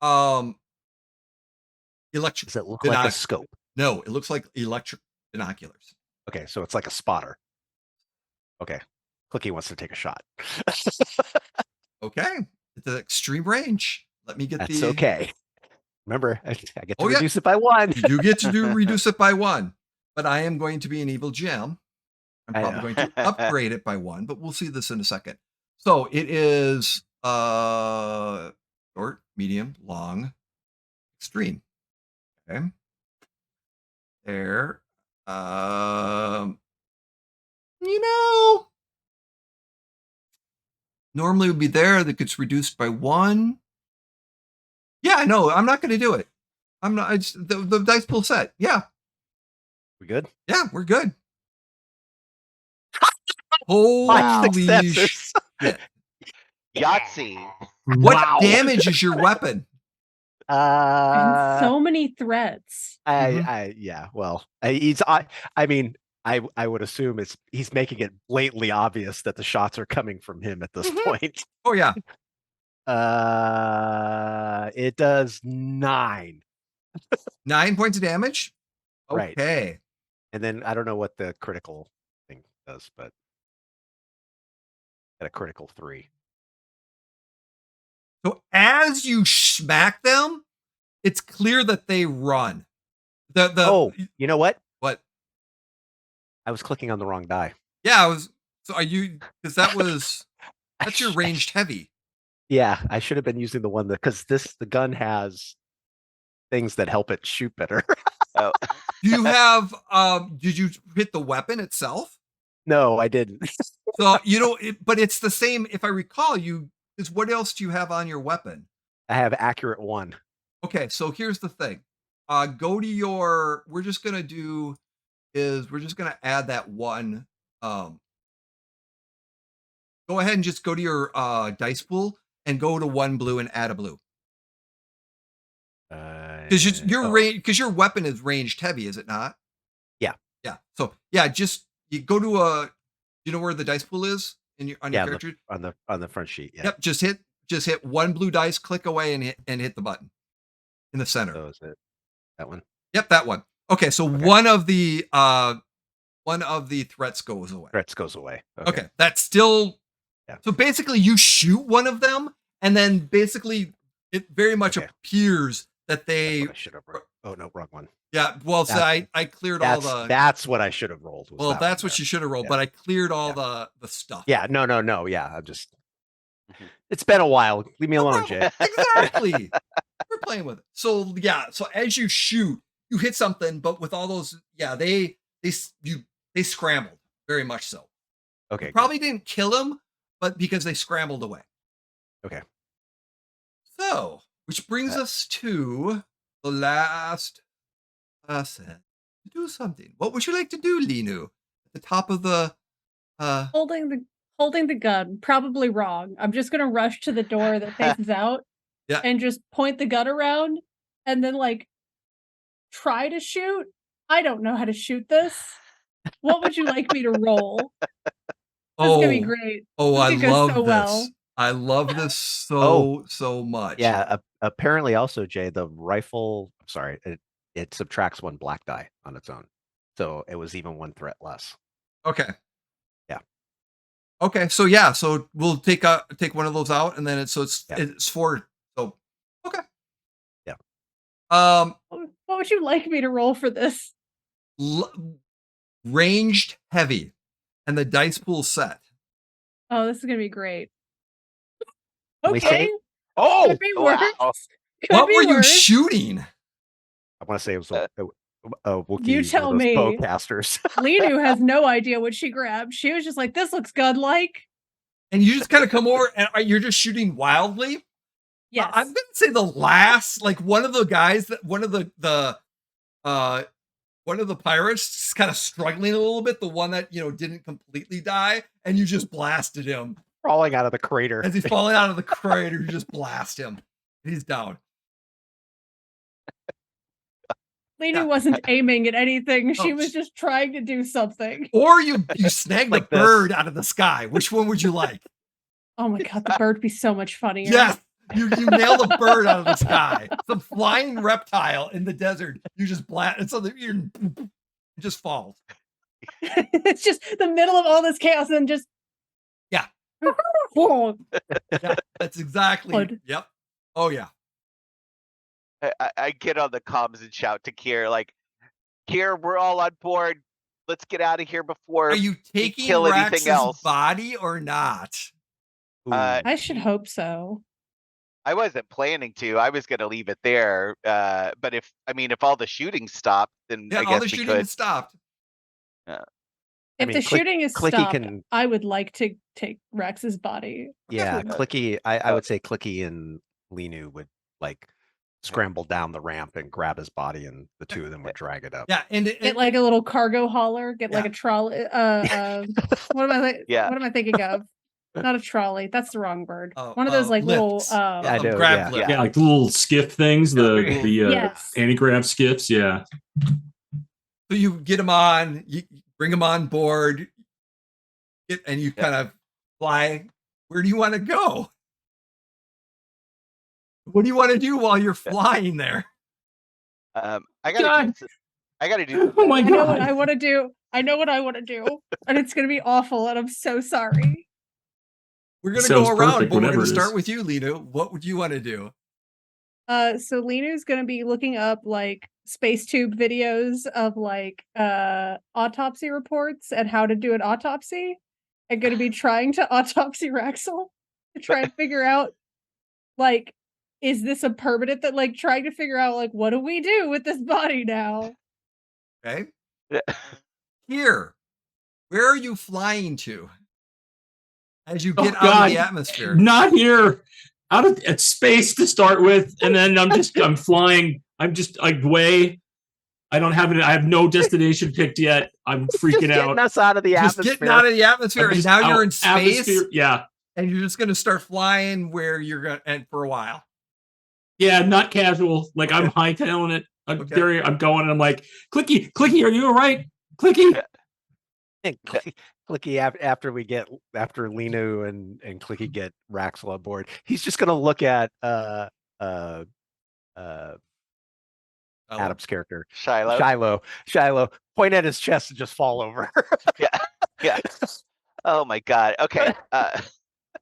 electric. Does it look like a scope? No, it looks like electric binoculars. Okay, so it's like a spotter. Okay. Clicky wants to take a shot. Okay. It's an extreme range. Let me get That's okay. Remember, I get to reduce it by 1. You do get to reduce it by 1. But I am going to be an evil gem. I'm probably going to upgrade it by 1, but we'll see this in a second. So it is short, medium, long, extreme. Okay. There. Normally it would be there. That gets reduced by 1. Yeah, I know. I'm not going to do it. I'm not. The dice pool set. Yeah. We good? Yeah, we're good. Holy shit. Yahtzee. What damage is your weapon? And so many threats. Well, I mean, I would assume he's making it blatantly obvious that the shots are coming from him at this point. Oh yeah. It does 9. 9 points of damage. Right. Okay. And then I don't know what the critical thing does, but at a critical 3. So as you smack them, it's clear that they run. Oh, you know what? What? I was clicking on the wrong die. Yeah, I was. So are you? Because that's your ranged heavy. Yeah, I should have been using the one because the gun has things that help it shoot better. Oh, Do you have? Did you hit the weapon itself? No, I didn't. So but it's the same. If I recall, is what else do you have on your weapon? I have accurate 1. Okay, so here's the thing. Go to your. We're just gonna add that one. Go ahead and just go to your dice pool and go to 1 blue and add a blue. Because your weapon is ranged heavy, is it not? Yeah. Yeah. So yeah, just you go to you know where the dice pool is on your character? on the front sheet. Yeah. Yep. Just hit 1 blue dice, click away, and hit the button in the center. So is it that one? Yep, that one. Okay, so Okay. one of the threats goes away. Threats goes away. Okay, that's still. Yeah. So basically, you shoot one of them, and then basically, it very much appears that they. I should have. Oh no, wrong one. Yeah, well, so I cleared all the. That's what I should have rolled. Well, that's what you should have rolled, but I cleared all the stuff. Yeah, no. Yeah, I'm just. It's been a while. Leave me alone, Jay. Exactly. We're playing with it. So yeah, so as you shoot, you hit something, but with all those, they scrambled very much so. Okay. You probably didn't kill them, but because they scrambled away. Okay. So, which brings us to the last person to do something. What would you like to do, Linu? At the top of the holding the gun, probably wrong. I'm just gonna rush to the door that faces out. Yeah. And just point the gun around and then try to shoot. I don't know how to shoot this. What would you like me to roll? That's gonna be great. Oh, I love so this. Well. I love this so much. Yeah. Apparently, also, Jay, the rifle. Sorry, it subtracts 1 black die on its own, so it was even 1 threat less. Okay. Yeah. Okay. So so we'll take one of those out, and then it's 4. So okay. Yeah. What would you like me to roll for this? Ranged heavy, and the dice pool set. Oh, this is gonna be great. Okay. Could be worse. Wow. What were you shooting? I want to say it was a Wookiee. You tell me. Bowcasters. Linu has no idea what she grabbed. She was just like, "This looks gun-like." And you just kind of come over, and you're just shooting wildly. Yes. I'm gonna say the last, one of the guys that one of the pirates is kind of struggling a little bit. The one that didn't completely die, and you just blasted him. Crawling out of the crater. As he's falling out of the crater, you just blast him. He's down. Linu wasn't aiming at anything. She was just trying to do something. Or you snag the bird out of the sky. Which one would you like? Oh my god, the bird would be so much funnier. Yes. You nail the bird out of the sky. Some flying reptile in the desert. You just blast, and so it just falls. It's just the middle of all this chaos, and just yeah, that's exactly. Good. Yep. Oh yeah. I get on the comms and shout to Kier, Kier, we're all on board. Let's get out of here before. Are you taking kill anything Rex's else. body or not? I should hope so. I wasn't planning to. I was going to leave it there. But if all the shooting stopped, then I guess all the we shooting could. Stopped. If the shooting is stopped, can... I would like to take Rex's body. Yeah, Clicky. I would say Clicky and Linu would scramble down the ramp and grab his body, and the two of them would drag it up. Yeah, and get a little cargo hauler. Get a trolley. What am I thinking of? Not a trolley. That's the wrong bird. One of those little grab lift. Yeah, the little skiff things. The anti-grav skiffs. Yeah. So you get them on. bring him on board, and you kind of fly. Where do you want to go? What do you want to do while you're flying there? I gotta do. I gotta do. Oh my I know what God. I want to do. I know what I want to do, and it's gonna be awful, and I'm so sorry. We're gonna Sounds go around, perfect, but we're whatever gonna it start is. with you, Lino. What would you want to do? So Linu's gonna be looking up like space tube videos of like autopsy reports and how to do an autopsy, and gonna be trying to autopsy Raxel to try and figure out like, is this a permanent that like trying to figure out like what do we do with this body now? Okay. Here, where are you flying to as you get out of the atmosphere? Not here. Out of at space to start with, and then I'm flying. I'm just like way. I don't have it. I have no destination picked yet. I'm freaking out. Getting us out of the Just atmosphere. getting out of the atmosphere, I'm and just now you're out. in space. Atmosphere, yeah. And you're just gonna start flying where you're gonna end for a while. Yeah, not casual. Like I'm hightailing it. I'm going, and I'm like, Clicky, are you all right? Clicky. Clicky after Linu and Clicky get Raxel on board, he's just gonna look at Adam's character, Shiloh, point at his chest and just fall over. Yeah. Oh my God. Okay.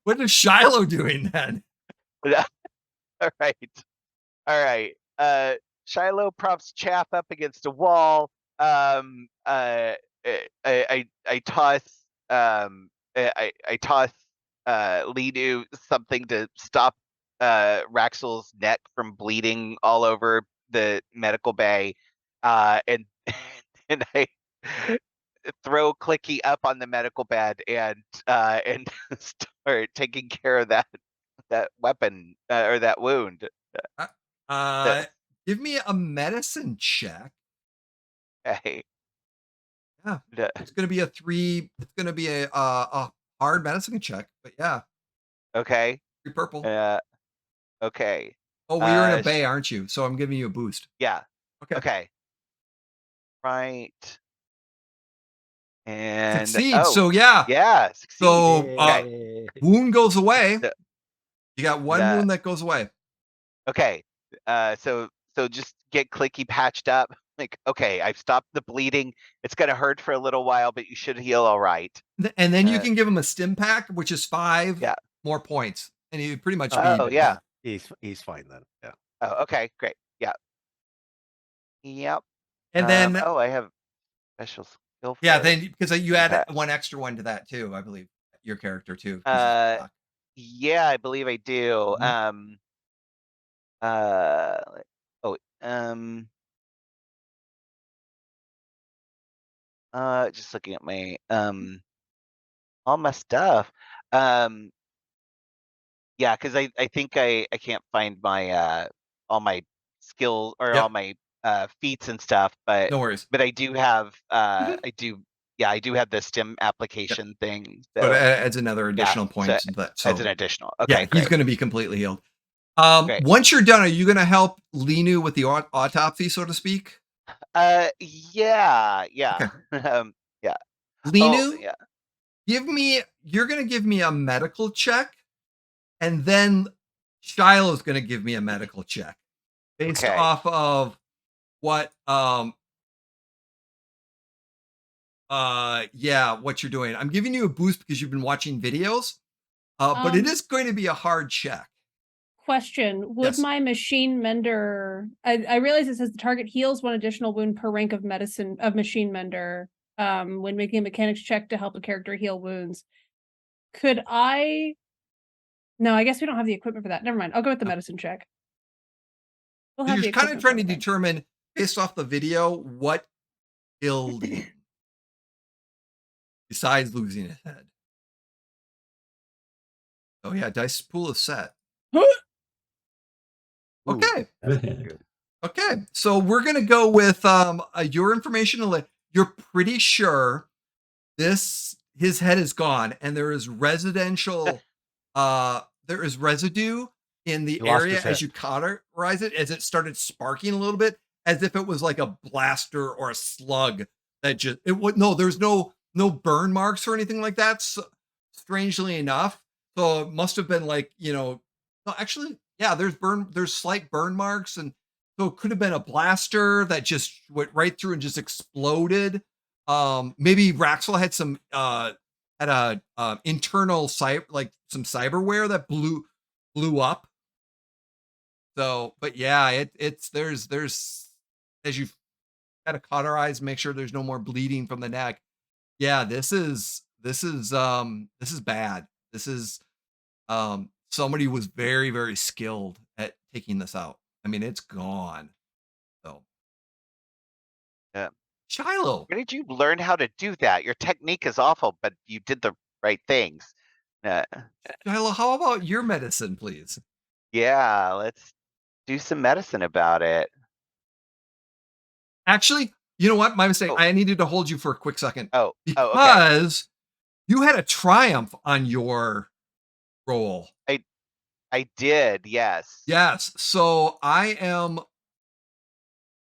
What is Shiloh doing then? All right. Shiloh props Chaff up against a wall. I toss Lidu something to stop Raxel's neck from bleeding all over the medical bay, and I throw Clicky up on the medical bed and start taking care of that weapon or that wound. Give me a medicine check. Okay. Yeah, it's gonna be It's gonna be a hard medicine check, but yeah. Okay. 3 purple. Okay. Oh, well, you're in a bay, aren't you? So I'm giving you a boost. Yeah. Okay. Right. And succeed. So yeah. Succeed. So wound goes away. You got one wound that goes away. Okay. So just get Clicky patched up. Like, okay, I've stopped the bleeding. It's gonna hurt for a little while, but you should heal all right. And then you can give him a stim pack, which is 5 more points, and he pretty much. He's fine then. Yeah. Oh, okay, great. Yeah. Yep. And then I have special skill. Then because you add one extra one to that too, I believe your character too. Yeah, I believe I do. Just looking at my all my stuff. Yeah, because I think I can't find my all my skills or all my feats and stuff, but no worries. But I do have I do have the stim application thing. So it adds another additional point. So as an additional. Okay. He's going to be completely healed. Once you're done, are you going to help Linu with the autopsy, so to speak? Yeah. Yeah. Linu, you're going to give me a medical check, and then Shiloh's going to give me a medical check based off of what what you're doing. I'm giving you a boost because you've been watching videos, but it is going to be a hard check. Question: would my machine mender? I realize it says the target heals 1 additional wound per rank of machine mender when making a mechanics check to help a character heal wounds. Could I? No, I guess we don't have the equipment for that. Never mind. I'll go with the medicine check. You're kind of trying to determine based off the video what killed him besides losing his head. Oh yeah, dice pool is set. Okay. Okay. So we're gonna go with your information. You're pretty sure his head is gone, and there is residue in the area as you cauterize it, as it started sparking a little bit, as if it was like a blaster or a slug that just it would no. There's no burn marks or anything like that. So, strangely enough, so it must have been like no, actually, yeah. There's slight burn marks, and so it could have been a blaster that just went right through and just exploded. Maybe Raxel had some had a internal like some cyberware that blew up. So, but yeah, it's there's as you got to cauterize, make sure there's no more bleeding from the neck. Yeah, this is bad. This is somebody was very, very skilled at taking this out. I mean, it's gone. So Yeah. Shiloh. Where did you learn how to do that? Your technique is awful, but you did the right things. Shiloh, how about your medicine, please? Yeah, let's do some medicine about it. Actually, you know what? My mistake. Oh. I needed to hold you for a quick second. Okay. Because you had a triumph on your roll. I did, yes. Yes. So I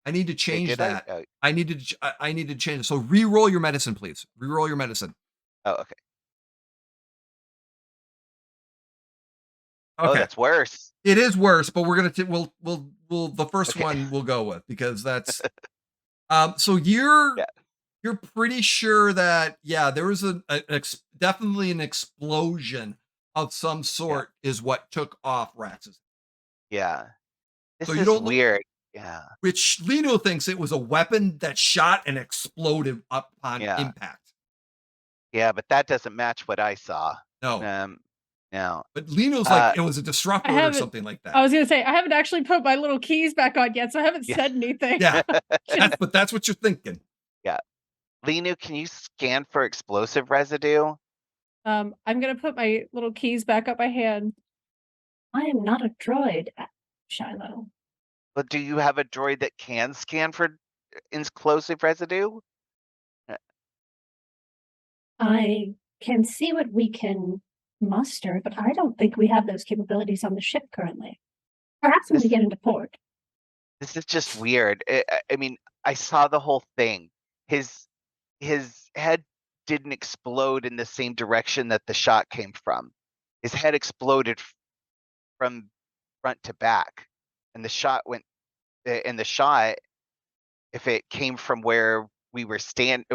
need to change that. I need to change it. So re-roll your medicine, please. Re-roll your medicine. Oh, okay. Okay. Oh, that's worse. It is worse, but we're gonna we'll the first one we'll go with because that's so you're pretty sure that there was definitely an explosion of some sort is what took off Rax's. Yeah. This So is you don't weird. Yeah. Which Lino thinks it was a weapon that shot and exploded upon impact. Yeah, but that doesn't match what I saw. No. No. But Lino's like it was a disruptor or something like that. I was gonna say I haven't actually put my little keys back on yet, so I haven't said anything. Yeah, but that's what you're thinking. Yeah, Lino, can you scan for explosive residue? I'm gonna put my little keys back up my hand. I am not a droid, Shiloh. But do you have a droid that can scan for explosive residue? I can see what we can muster, but I don't think we have those capabilities on the ship currently. Perhaps when we get into port. This is just weird. I mean, I saw the whole thing. His head didn't explode in the same direction that the shot came from. His head exploded from front to back, and the shot went. And the shot, if it came from where we were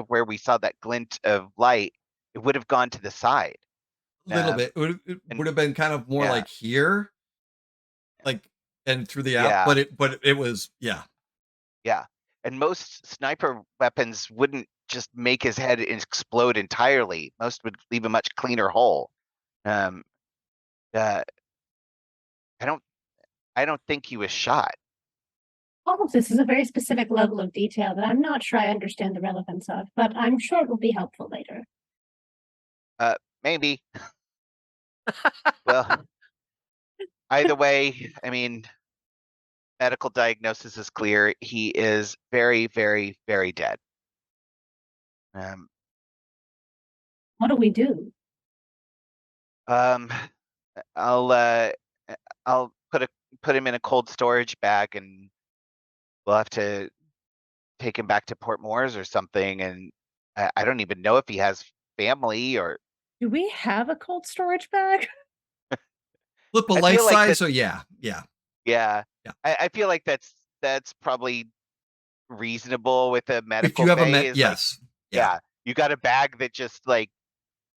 where we saw that glint of light, it would have gone to the side. A little bit. It would have been kind of more like here, like and through the app. But it was Yeah. And most sniper weapons wouldn't just make his head explode entirely. Most would leave a much cleaner hole. I don't think he was shot. All of this is a very specific level of detail that I'm not sure I understand the relevance of, but I'm sure it will be helpful later. Maybe. Well, either way, I mean, medical diagnosis is clear. He is very, very, very dead. What do we do? I'll put him in a cold storage bag, and we'll have to take him back to Port Moores or something. And I don't even know if he has family or. Do we have a cold storage bag? Flip a life size. So yeah. I feel like that's probably reasonable with a medical. If you have bay, yes. Yeah. You got a bag that just like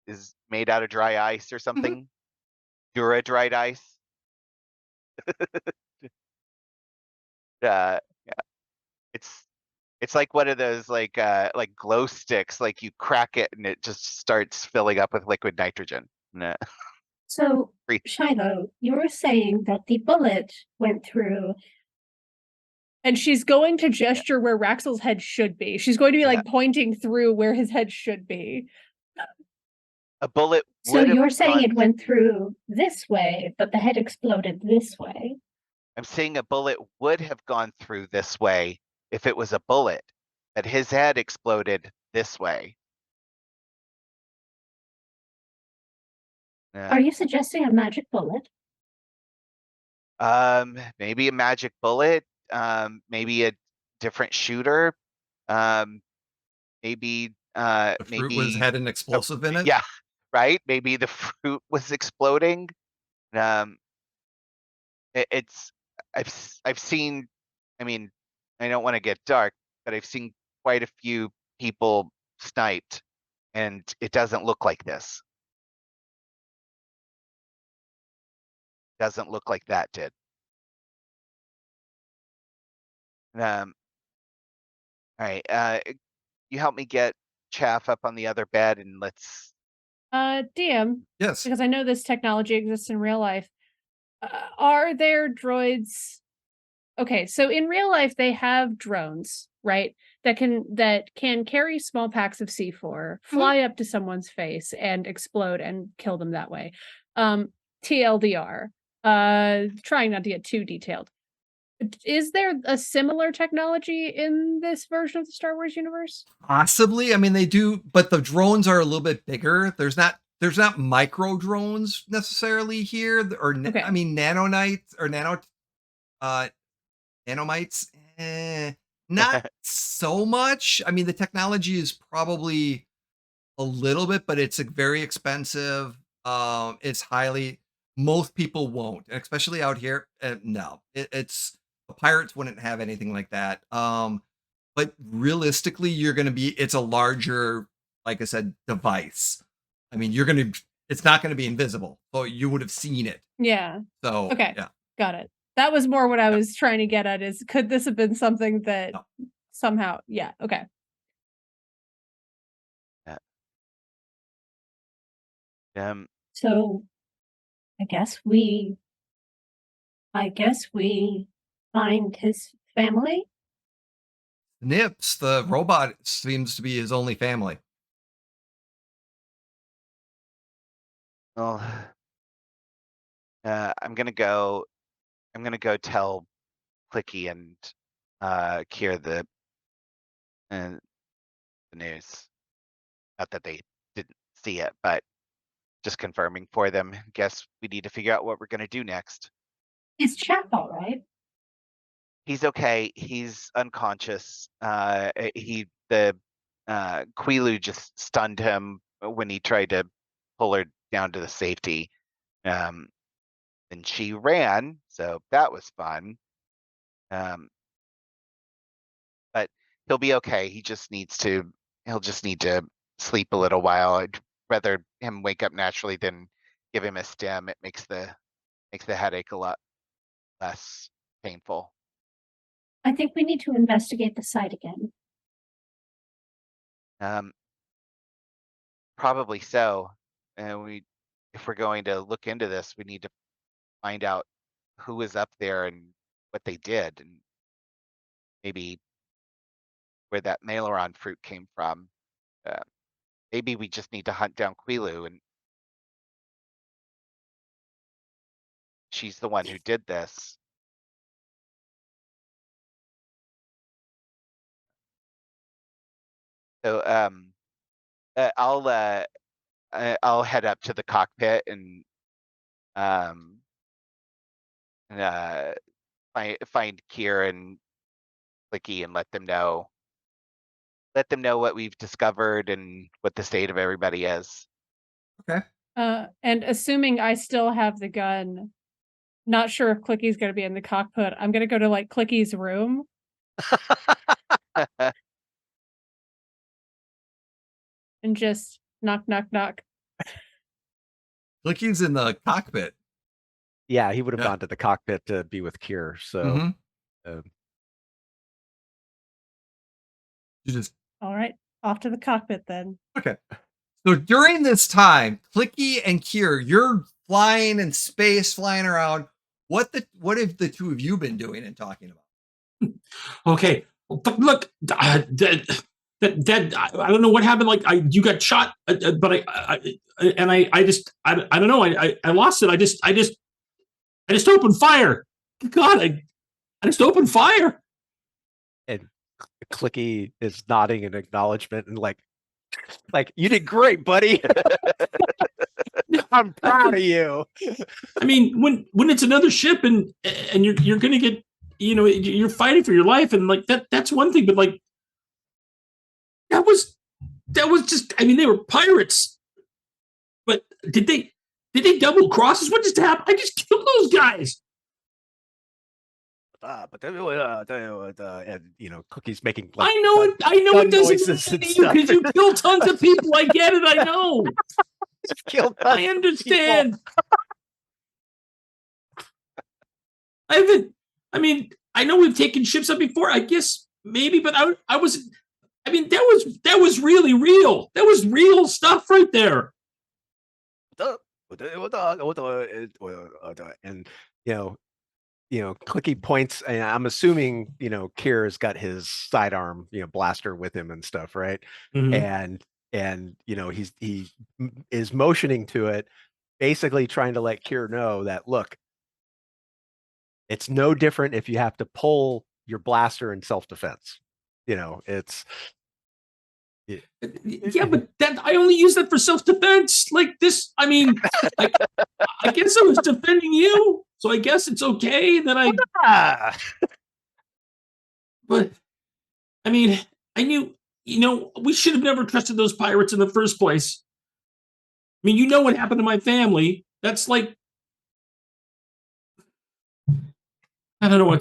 is made out of dry ice or something. Dura dried ice. Yeah. It's like one of those like glow sticks, like you crack it and it just starts filling up with liquid nitrogen. Nah. So, Shiloh, you were saying that the bullet went through. And she's going to gesture where Raxel's head should be. She's going to be like pointing through where his head should be. A bullet. So you're saying it went through this way, but the head exploded this way. I'm saying a bullet would have gone through this way if it was a bullet, but his head exploded this way. Are you suggesting a magic bullet? Maybe a magic bullet. Maybe a different shooter. maybe The fruit had an explosive in it. yeah, right. Maybe the fruit was exploding. Um, it's I've seen. I mean, I don't want to get dark, but I've seen quite a few people sniped, and it doesn't look like this. Doesn't look like that did. All right. You help me get Chaff up on the other bed, and let's. DM, Yes. because I know this technology exists in real life. Are there droids? Okay, so in real life they have drones, right? That can carry small packs of C4, fly up to someone's face and explode and kill them that way. TLDR. Trying not to get too detailed. Is there a similar technology in this version of the Star Wars universe? Possibly. I mean, they do, but the drones are a little bit bigger. There's not micro drones necessarily here, or Okay. I mean, nanonites or nanomites. Not so much. I mean, the technology is probably a little bit, but it's very expensive. It's most people won't, and especially out here. No, it's the pirates wouldn't have anything like that. But realistically, it's a larger, like I said, device. I mean, it's not going to be invisible, so you would have seen it. Yeah. So okay, yeah, got it. That was more what I was trying to get at. Is could this have been something that somehow? Yeah. Okay. So I guess we find his family. Nips, the robot, seems to be his only family. Well, I'm gonna go tell Clicky and Kier the news. Not that they didn't see it, but just confirming for them. Guess we need to figure out what we're gonna do next. Is Chaff all right? He's okay. He's unconscious. The Quilu just stunned him when he tried to pull her down to the safety. And she ran, so that was fun. But he'll be okay. He'll just need to sleep a little while. I'd rather him wake up naturally than give him a stim. It makes the headache a lot less painful. I think we need to investigate the site again. Probably so. And if we're going to look into this, we need to find out who was up there and what they did, and maybe where that Maileron fruit came from. Maybe we just need to hunt down Quilu, and she's the one who did this. So I'll head up to the cockpit and find Kier and Clicky and let them know what we've discovered and what the state of everybody is. Okay. And assuming I still have the gun, not sure if Clicky's going to be in the cockpit. I'm going to go to like Clicky's room. And just knock, knock, knock. Clicky's in the cockpit. Yeah, he would have gone to the cockpit to be with Kier. So you just all right, off to the cockpit then. Okay. So during this time, Clicky and Kier, you're flying in space, flying around. What have the two of you been doing and talking about? Okay, look, I don't know what happened. Like you got shot, but I don't know. I lost it. I just opened fire. God, I just opened fire. And Clicky is nodding in acknowledgement and like you did great, buddy. I'm proud of you. I mean, when it's another ship and you're gonna get, you're fighting for your life, and like that's one thing, but like that was just. I mean, they were pirates, but did they double cross us? What just happened? I just killed those guys. But and Cookie's making I know it doesn't mean to you because you kill tons of people. I get it. I know. I understand. I mean, I know we've taken ships up before. I guess maybe, but I was. I mean, that was really real. That was real stuff right there. And Clicky points, and I'm assuming Kira's got his sidearm blaster with him and stuff, right? Mm-hmm. And he is motioning to it, basically trying to let Kira know that, look, it's no different if you have to pull your blaster in self-defense. It's yeah, but that I only use that for self-defense. Like this, I mean, I guess I was defending you, so I guess it's okay that I. But I mean, I knew, we should have never trusted those pirates in the first place. I mean, what happened to my family. That's like, I don't know.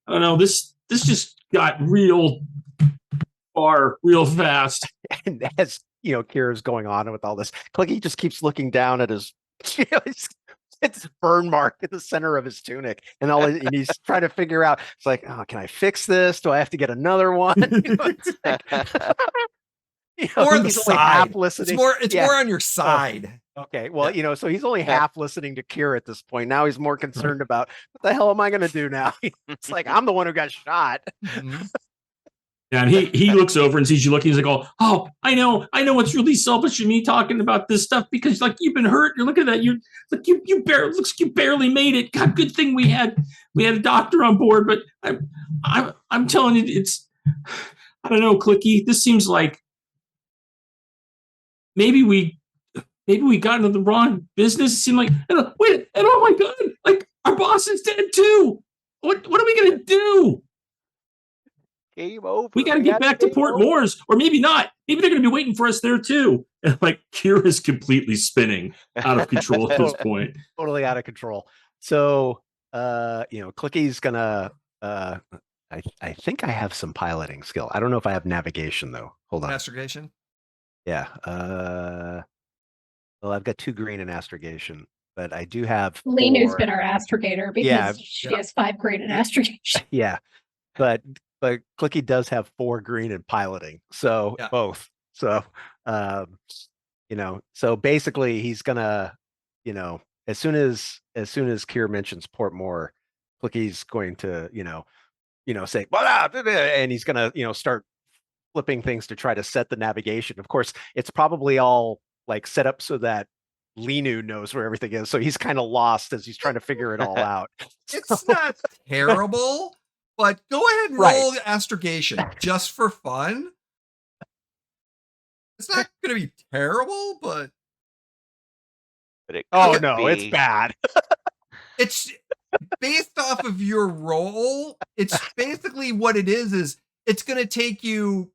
I don't know. This just got real far, real fast. And as Kira's going on with all this, Clicky just keeps looking down at his, it's a burn mark at the center of his tunic, and he's trying to figure out. It's like, oh, can I fix this? Do I have to get another one? Or the side. It's more on your side. Oh, okay, well, so he's only half listening to Kira at this point. Now he's more concerned about what the hell am I going to do now? It's like I'm the one who got shot. Mm-hmm. Yeah, and he looks over and sees you looking. He's like, oh, I know it's really selfish of me talking about this stuff because like you've been hurt. You're looking at that. You barely made it. God, good thing we had a doctor on board. But I'm telling you, it's, I don't know, Clicky. This seems like maybe we got into the wrong business. It seemed like, wait, and oh my God, like our boss is dead too. What are we gonna do? Game over. We got to get back to Port Moors, or maybe not. Maybe they're going to be waiting for us there too. And like Kira's completely spinning out of control at this point. Totally out of control. So, Clicky's gonna. I think I have some piloting skill. I don't know if I have navigation though. Hold on. Astrogation. Yeah. Well, I've got 2 green in astrogation, but I do have. Linu's been our astrogator because she has 5 green in astrogation. Yeah, but Clicky does have 4 green in piloting, so both. So, so basically he's gonna, as soon as Kira mentions Port Moore, Clicky's going to, say, and he's gonna, start flipping things to try to set the navigation. Of course, it's probably all like set up so that Linu knows where everything is, so he's kind of lost as he's trying to figure it all out. It's not terrible. But go ahead and roll the astrogation just for fun. It's not going to be terrible, but it it's bad. It's based off of your roll. It's basically what it is it's going to take you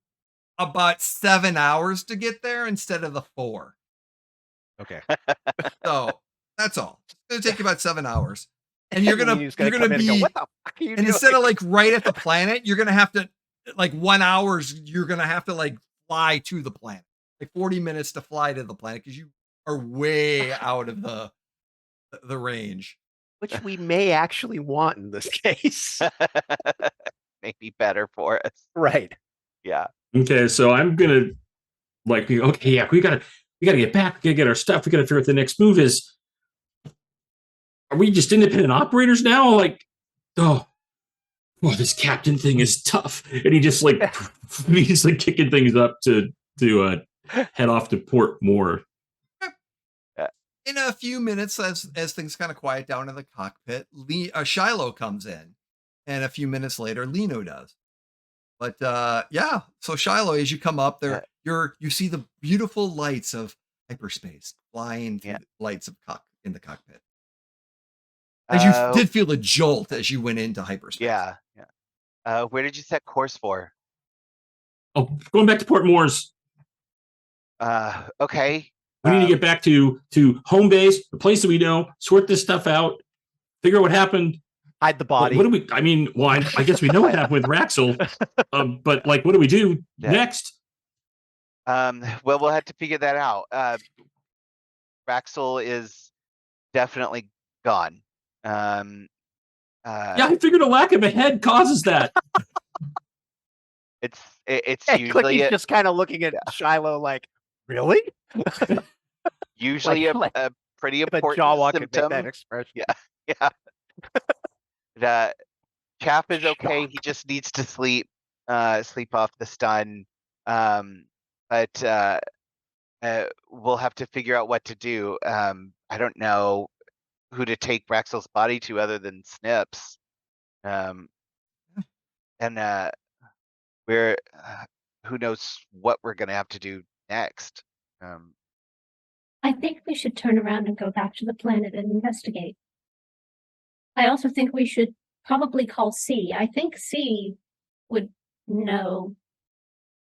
about 7 hours to get there instead of the 4. Okay. So that's all. It's going to take you about 7 hours. And you're gonna be, what the fuck are you and doing? instead of like right at the planet, you're gonna have to like 1 hour. You're gonna have to like fly to the planet, like 40 minutes to fly to the planet because you are way out of the range, which we may actually want in this case. Maybe better for us, right? Yeah. Okay, so I'm gonna we gotta get back. We gotta get our stuff. We gotta figure out what the next move is. Are we just independent operators now? Like, this captain thing is tough. And he just he's like kicking things up to head off to Port Moore. In a few minutes, as things kind of quiet down in the cockpit, Shiloh comes in, and a few minutes later, Lino does. But so Shiloh, as you come up there, you see the beautiful lights of hyperspace flying through the lights of in the cockpit. As you did feel a jolt as you went into hyperspace. Yeah. Where did you set course for? Oh, going back to Port Moores. Okay. We need to get back to home base, the place that we know, sort this stuff out, figure out what happened. Hide the body. What do we? I mean, well, I guess we know what happened with Raxel, but like, what do we do next? Well, we'll have to figure that out. Raxel is definitely gone. Yeah, I figured a lack of a head causes that. It's Usually usually just kind of looking at Shiloh like, really? usually like a pretty if a important Jawa could make symptom. that expression. Yeah. The Chaff is okay. He just needs to sleep off the stun. But we'll have to figure out what to do. I don't know who to take Raxel's body to other than Snips. And we're who knows what we're gonna have to do next. I think we should turn around and go back to the planet and investigate. I also think we should probably call C. I think C would know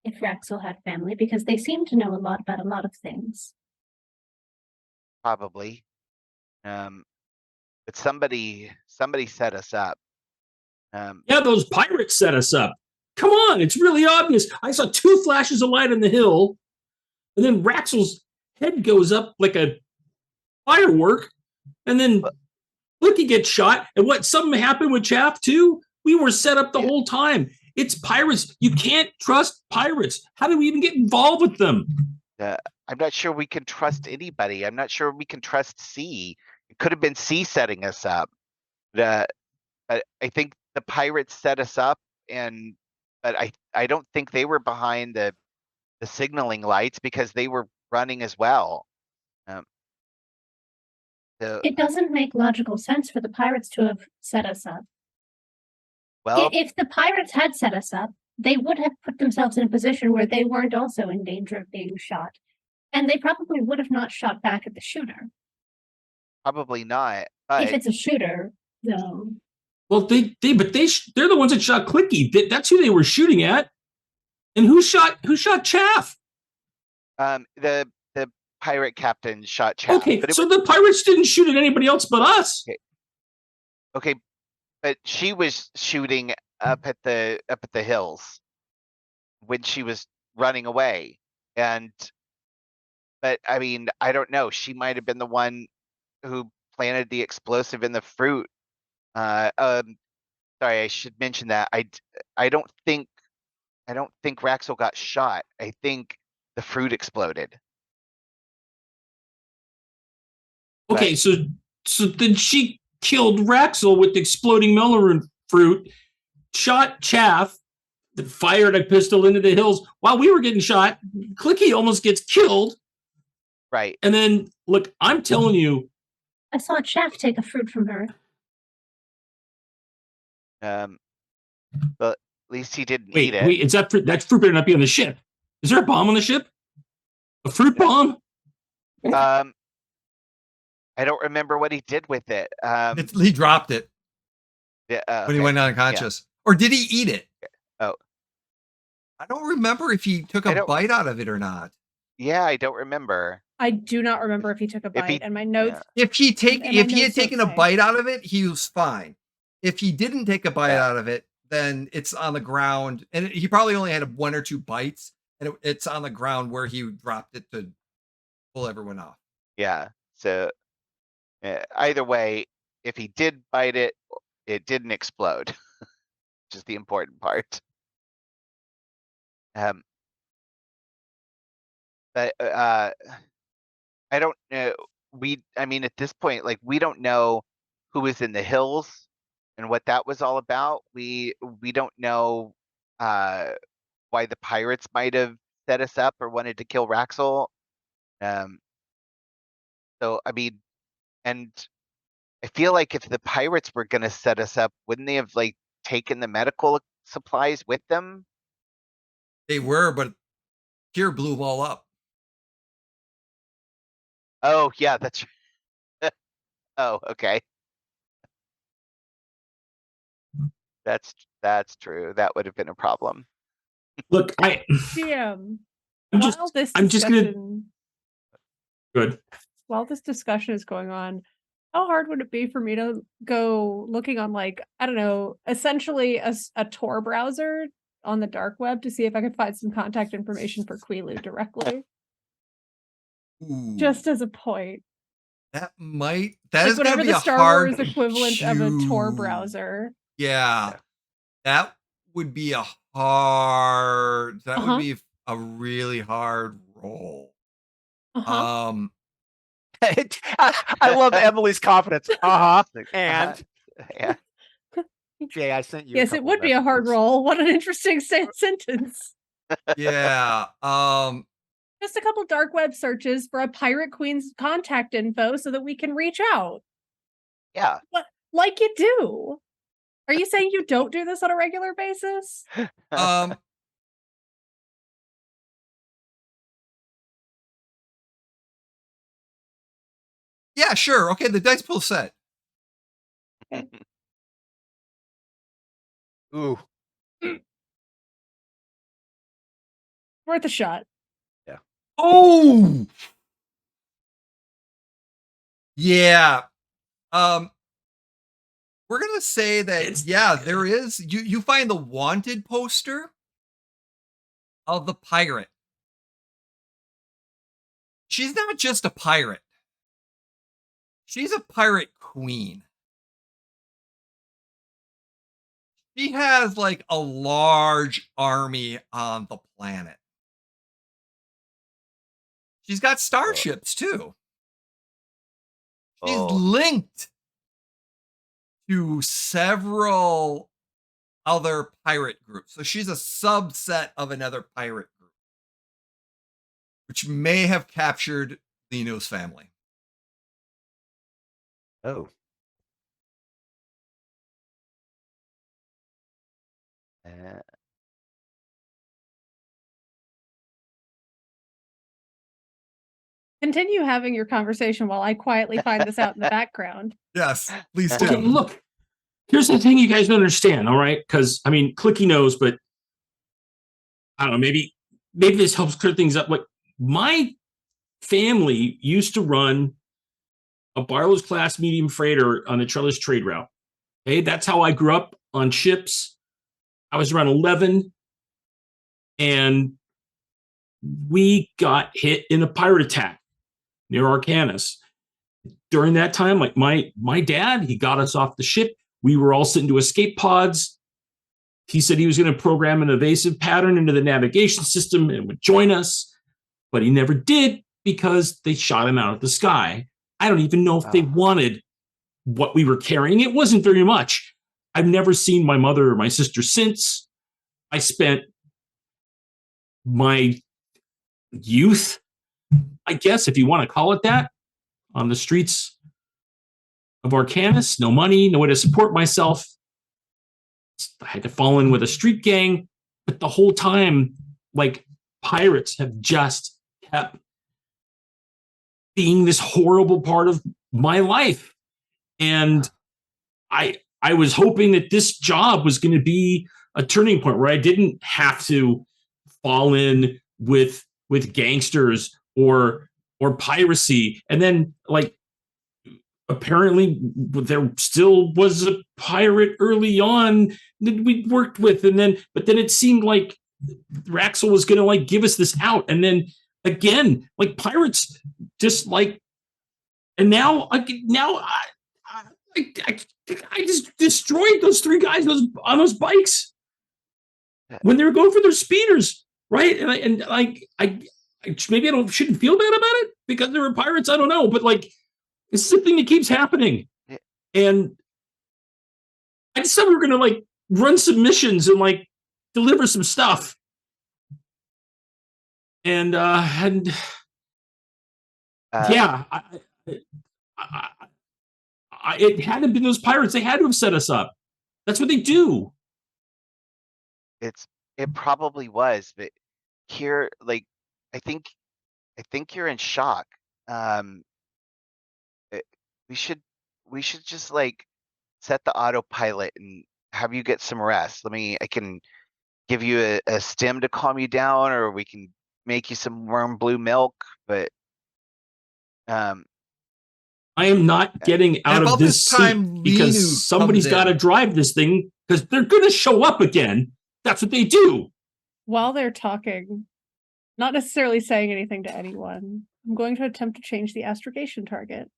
if Raxel had family because they seem to know a lot about a lot of things. Probably. But somebody set us up. Yeah, those pirates set us up. Come on, it's really obvious. I saw 2 flashes of light on the hill, and then Raxel's head goes up like a firework, and then look, he gets shot. And what? Something happened with Chaff too. We were set up the whole time. It's pirates. You can't trust pirates. How do we even get involved with them? I'm not sure we can trust anybody. I'm not sure we can trust C. It could have been C setting us up. I think the pirates set us up, but I don't think they were behind the signaling lights because they were running as well. It doesn't make logical sense for the pirates to have set us up. Well, if the pirates had set us up, they would have put themselves in a position where they weren't also in danger of being shot. And they probably would have not shot back at the shooter. Probably not. If it's a shooter, though. Well, they're the ones that shot Clicky. That's who they were shooting at. And who shot Chaff? The pirate captain shot Chaff. Okay, so the pirates didn't shoot at anybody else but us. Okay, but she was shooting up at the hills when she was running away, but I mean, I don't know. She might have been the one who planted the explosive in the fruit. Sorry, I should mention that. I don't think Raxel got shot. I think the fruit exploded. Okay, so then she killed Raxel with exploding melon fruit, shot Chaff, that fired a pistol into the hills while we were getting shot. Clicky almost gets killed. Right. And then, look, I'm telling you. I saw Chaff take a fruit from her. But at least he didn't eat it. Wait, that fruit better not be on the ship. Is there a bomb on the ship? A fruit bomb? I don't remember what he did with it. He dropped it when he went unconscious. Yeah. Or did he eat it? Oh. I don't remember if he took a bite out of it or not. Yeah, I don't remember. I do not remember if he took a bite. And my notes. Yeah. If he had taken a bite out of it, he was fine. If he didn't take a bite out of it, then it's on the ground. And he probably only had 1 or 2 bites. And it's on the ground where he dropped it to pull everyone off. Yeah. So either way, if he did bite it, it didn't explode, which is the important part. But I don't know. I mean, at this point, like, we don't know who was in the hills and what that was all about. We don't know why the pirates might have set us up or wanted to kill Raxel. So I mean, and I feel like if the pirates were gonna set us up, wouldn't they have like taken the medical supplies with them? They were, but Kier blew them all up. Oh yeah, that's oh, okay. That's true. That would have been a problem. Look, GM, I'm while this I'm just gonna good. while this discussion is going on, how hard would it be for me to go looking on, like, I don't know, essentially a Tor browser on the dark web to see if I could find some contact information for Quilu directly? Ooh, Just as a point. that is Like gonna whatever be the a Star hard Wars equivalent of a Tor choose. browser. Yeah, Yeah. that would be a hard. That would Uh-huh. be a really hard roll. Uh-huh. I love Emily's confidence. And Yeah. Jay, I sent you. Yes, it would be a hard roll. What an interesting sentence. Yeah. Just a couple dark web searches for a pirate queen's contact info so that we can reach out. Yeah. What, like you do? Are you saying you don't do this on a regular basis? Um. Yeah, sure. Okay, the dice pool set. Ooh. Worth a shot. Oh. Yeah. We're gonna say that there is. You find the wanted poster of the pirate. She's not just a pirate. She's a pirate queen. She has like a large army on the planet. She's got starships too. She's linked to several other pirate groups. So she's a subset of another pirate group, which may have captured Lino's family. Oh. Continue having your conversation while I quietly find this out in the background. Yes, please do. Okay, look, here's the thing you guys don't understand, all right? Because I mean, Clicky knows, but I don't know. Maybe this helps clear things up. Like my family used to run a Barlow's class medium freighter on the Trellis trade route. Okay, that's how I grew up on ships. I was around 11, and we got hit in a pirate attack near Arcanis. During that time, like my dad, he got us off the ship. We were all sent into escape pods. He said he was going to program an evasive pattern into the navigation system and would join us, but he never did because they shot him out of the sky. I don't even know if they wanted what we were carrying. It wasn't very much. I've never seen my mother or my sister since. I spent my youth, I guess, if you want to call it that, on the streets of Arcanis. No money, no way to support myself. I had to fall in with a street gang, but the whole time, like, pirates have just kept being this horrible part of my life. And I was hoping that this job was going to be a turning point where I didn't have to fall in with gangsters or piracy. And then, like, apparently there still was a pirate early on that we worked with, and then it seemed like Raxel was going to like give us this out, and then again, like pirates just like, and now I just destroyed those three guys on those bikes when they were going for their speeders, right? And I maybe shouldn't feel bad about it because they were pirates. I don't know, but like, it's the thing that keeps happening. And I just thought we were going to like run some missions and like deliver some stuff. And yeah, it hadn't been those pirates. They had to have set us up. That's what they do. It probably was, but here, like, I think you're in shock. We should just like set the autopilot and have you get some rest. I can give you a stim to calm you down, or we can make you some warm blue milk, but I am not getting out about of this this seat time, because Linu somebody's comes got to in. drive this thing because they're going to show up again. That's what they do. While they're talking, not necessarily saying anything to anyone, I'm going to attempt to change the astrogation target.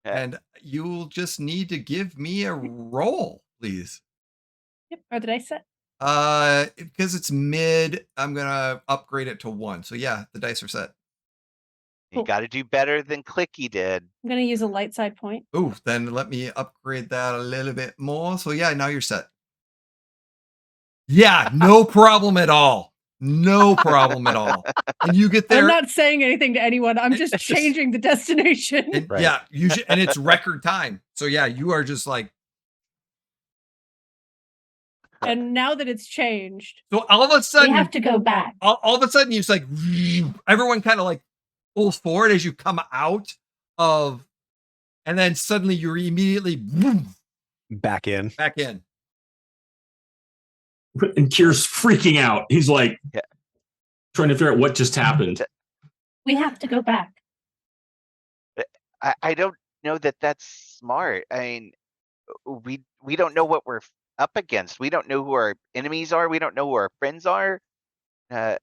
And you'll just need to give me a roll, please. Yep. Are the dice set? Because it's mid, I'm gonna upgrade it to 1. So yeah, the dice are set. you Cool. got to do better than Clicky did. I'm going to use a light side point. Ooh, then let me upgrade that a little bit more. So yeah, now you're set. Yeah, no problem at all. No problem at all. And you get there. I'm not saying anything to anyone. I'm just It's just- changing the destination. and Right. yeah, and it's record time. So yeah, you are just like. And now that it's changed, So all of a We sudden, have to go back. all of a sudden, you just like everyone kind of like pulls forward as you come out of, and then suddenly you're immediately Back in. back in. And Kier's freaking out. He's like Yeah. trying to figure out what just happened. We have to go back. I don't know that that's smart. I mean, we don't know what we're up against. We don't know who our enemies are. We don't know who our friends are. They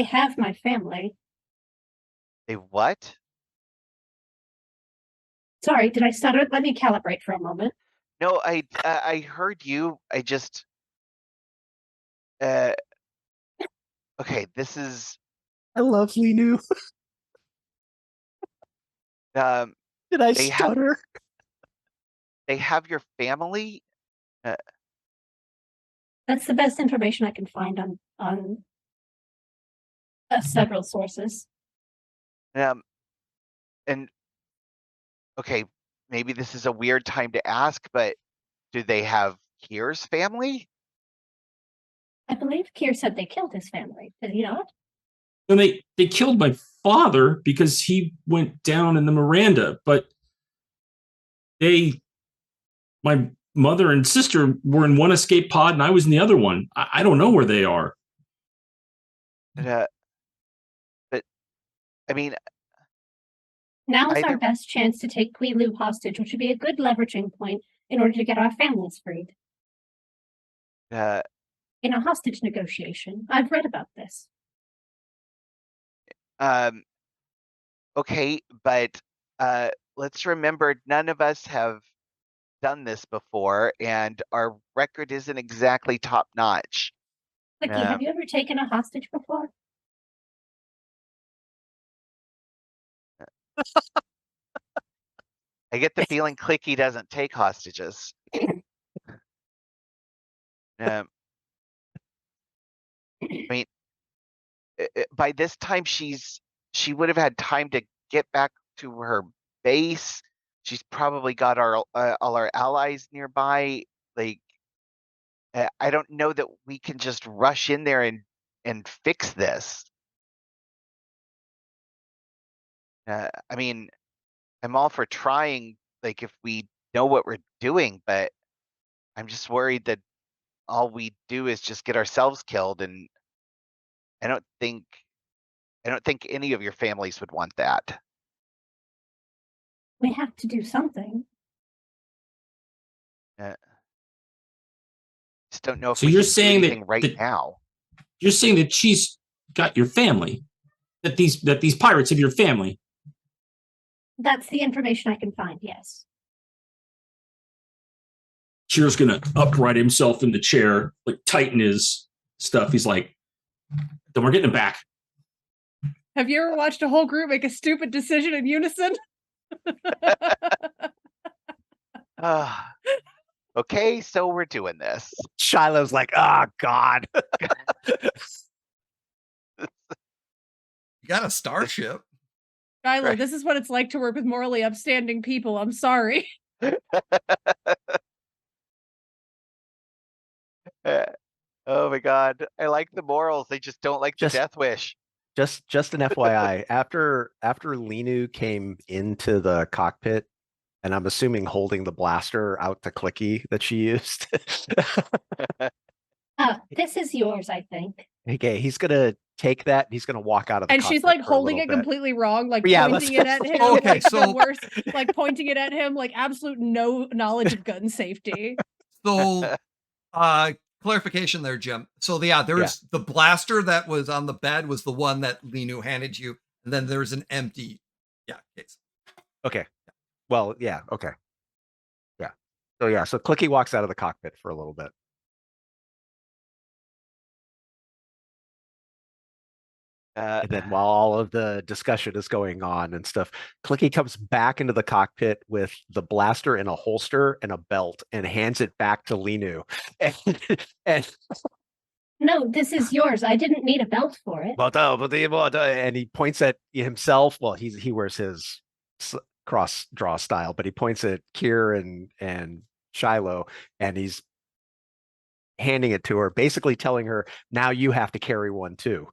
have my family. They what? Sorry, did I stutter? Let me calibrate for a moment. No, I heard you. I just okay, this is I love Linu. Did I They have- stutter? they have your family. That's the best information I can find on several sources. And okay, maybe this is a weird time to ask, but do they have Kier's family? I believe Kier said they killed his family. Did he not? And they killed my father because he went down in the Miranda, but my mother and sister were in one escape pod and I was in the other one. I don't know where they are. But I mean, Now is Either- our best chance to take Quilu hostage, which would be a good leveraging point in order to get our families freed. In a hostage negotiation. I've read about this. okay, but let's remember none of us have done this before, and our record isn't exactly top notch. Vicky, Yeah. have you ever taken a hostage before? I get the feeling Clicky doesn't take hostages. Um, I mean, by this time she would have had time to get back to her base. She's probably got all our allies nearby. Like, I don't know that we can just rush in there and fix this. I mean, I'm all for trying, like, if we know what we're doing, but I'm just worried that all we do is just get ourselves killed, and I don't think any of your families would want that. We have to do something. Just don't know if So we you're can do saying that- anything right that- now. You're saying that she's got your family, that these pirates have your family. That's the information I can find, yes. Kier's gonna upright himself in the chair, like tighten his stuff. He's like, then we're getting him back. have you ever watched a whole group make a stupid decision in unison? Okay, so we're doing this. Shiloh's like, oh God. You got a starship. Skylar, Right. this is what it's like to work with morally upstanding people. I'm sorry. Oh my god, I like the morals. They just don't like the Just- death wish. Just an FYI, after Linu came into the cockpit and I'm assuming holding the blaster out to Clicky that she used. This is yours, I think. Okay, he's gonna take that. He's gonna walk out of the And she's cockpit like for a holding little it bit. completely wrong, like Yeah, pointing it at him. Okay, like the so- worst, like pointing it at him, like absolute no knowledge of gun safety. So, clarification there, Jim. So there's the blaster that was on the bed was the one that Linu handed you, and then there's an empty case. Okay. Well, yeah. Okay. Yeah. So Clicky walks out of the cockpit for a little bit. And then while all of the discussion is going on and stuff, Clicky comes back into the cockpit with the blaster in a holster and a belt and hands it back to Linu. And No, this is yours. I didn't need a belt for it. and he points at himself. Well, he wears his cross draw style, but he points at Kier and Shiloh, and he's handing it to her, basically telling her, now you have to carry one too.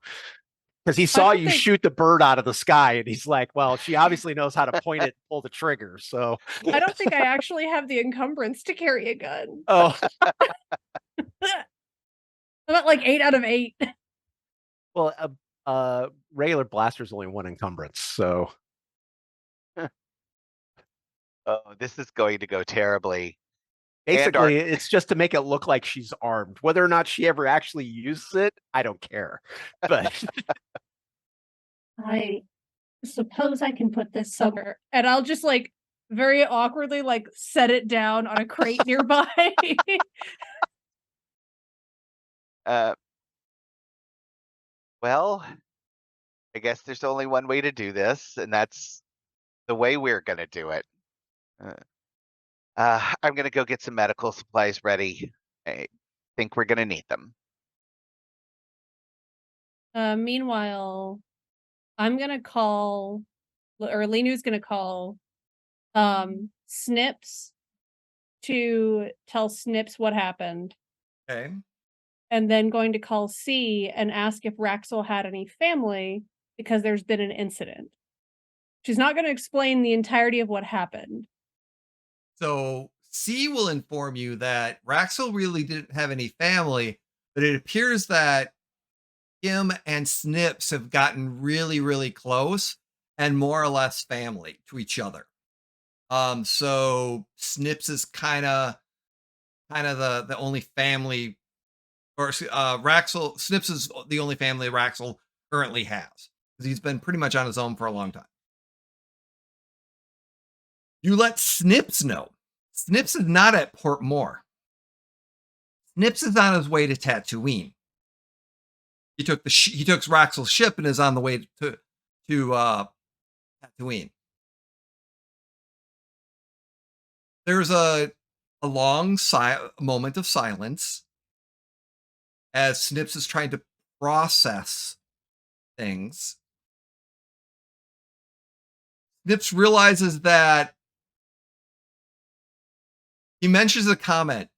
Because he saw you shoot the bird out of the sky, and he's like, well, she obviously knows how to point it and pull the trigger. So I don't think I actually have the encumbrance to carry a gun. Oh, I'm at like 8 out of 8. well, regular blaster's only one encumbrance, so Oh, this is going to go terribly. basically it's just to make it look like she's armed. Whether or not she ever actually uses it, I don't care. But I suppose I can put this somewhere. And I'll just like very awkwardly like set it down on a crate nearby. Well, I guess there's only one way to do this, and that's the way we're gonna do it. I'm gonna go get some medical supplies ready. I think we're gonna need them. Meanwhile, I'm gonna call, or Linu's gonna call Snips to tell Snips what happened. Okay. And then going to call C and ask if Raxel had any family because there's been an incident. She's not going to explain the entirety of what happened. So C will inform you that Raxel really didn't have any family, but it appears that him and Snips have gotten really, really close and more or less family to each other. So Snips is kind of the only family, or Raxel Snips is the only family Raxel currently has, because he's been pretty much on his own for a long time. You let Snips know. Snips is not at Port Moore. Snips is on his way to Tatooine. He took Raxel's ship and is on the way to Tatooine. There's a long moment of silence as Snips is trying to process things. Snips realizes that he mentions a comment.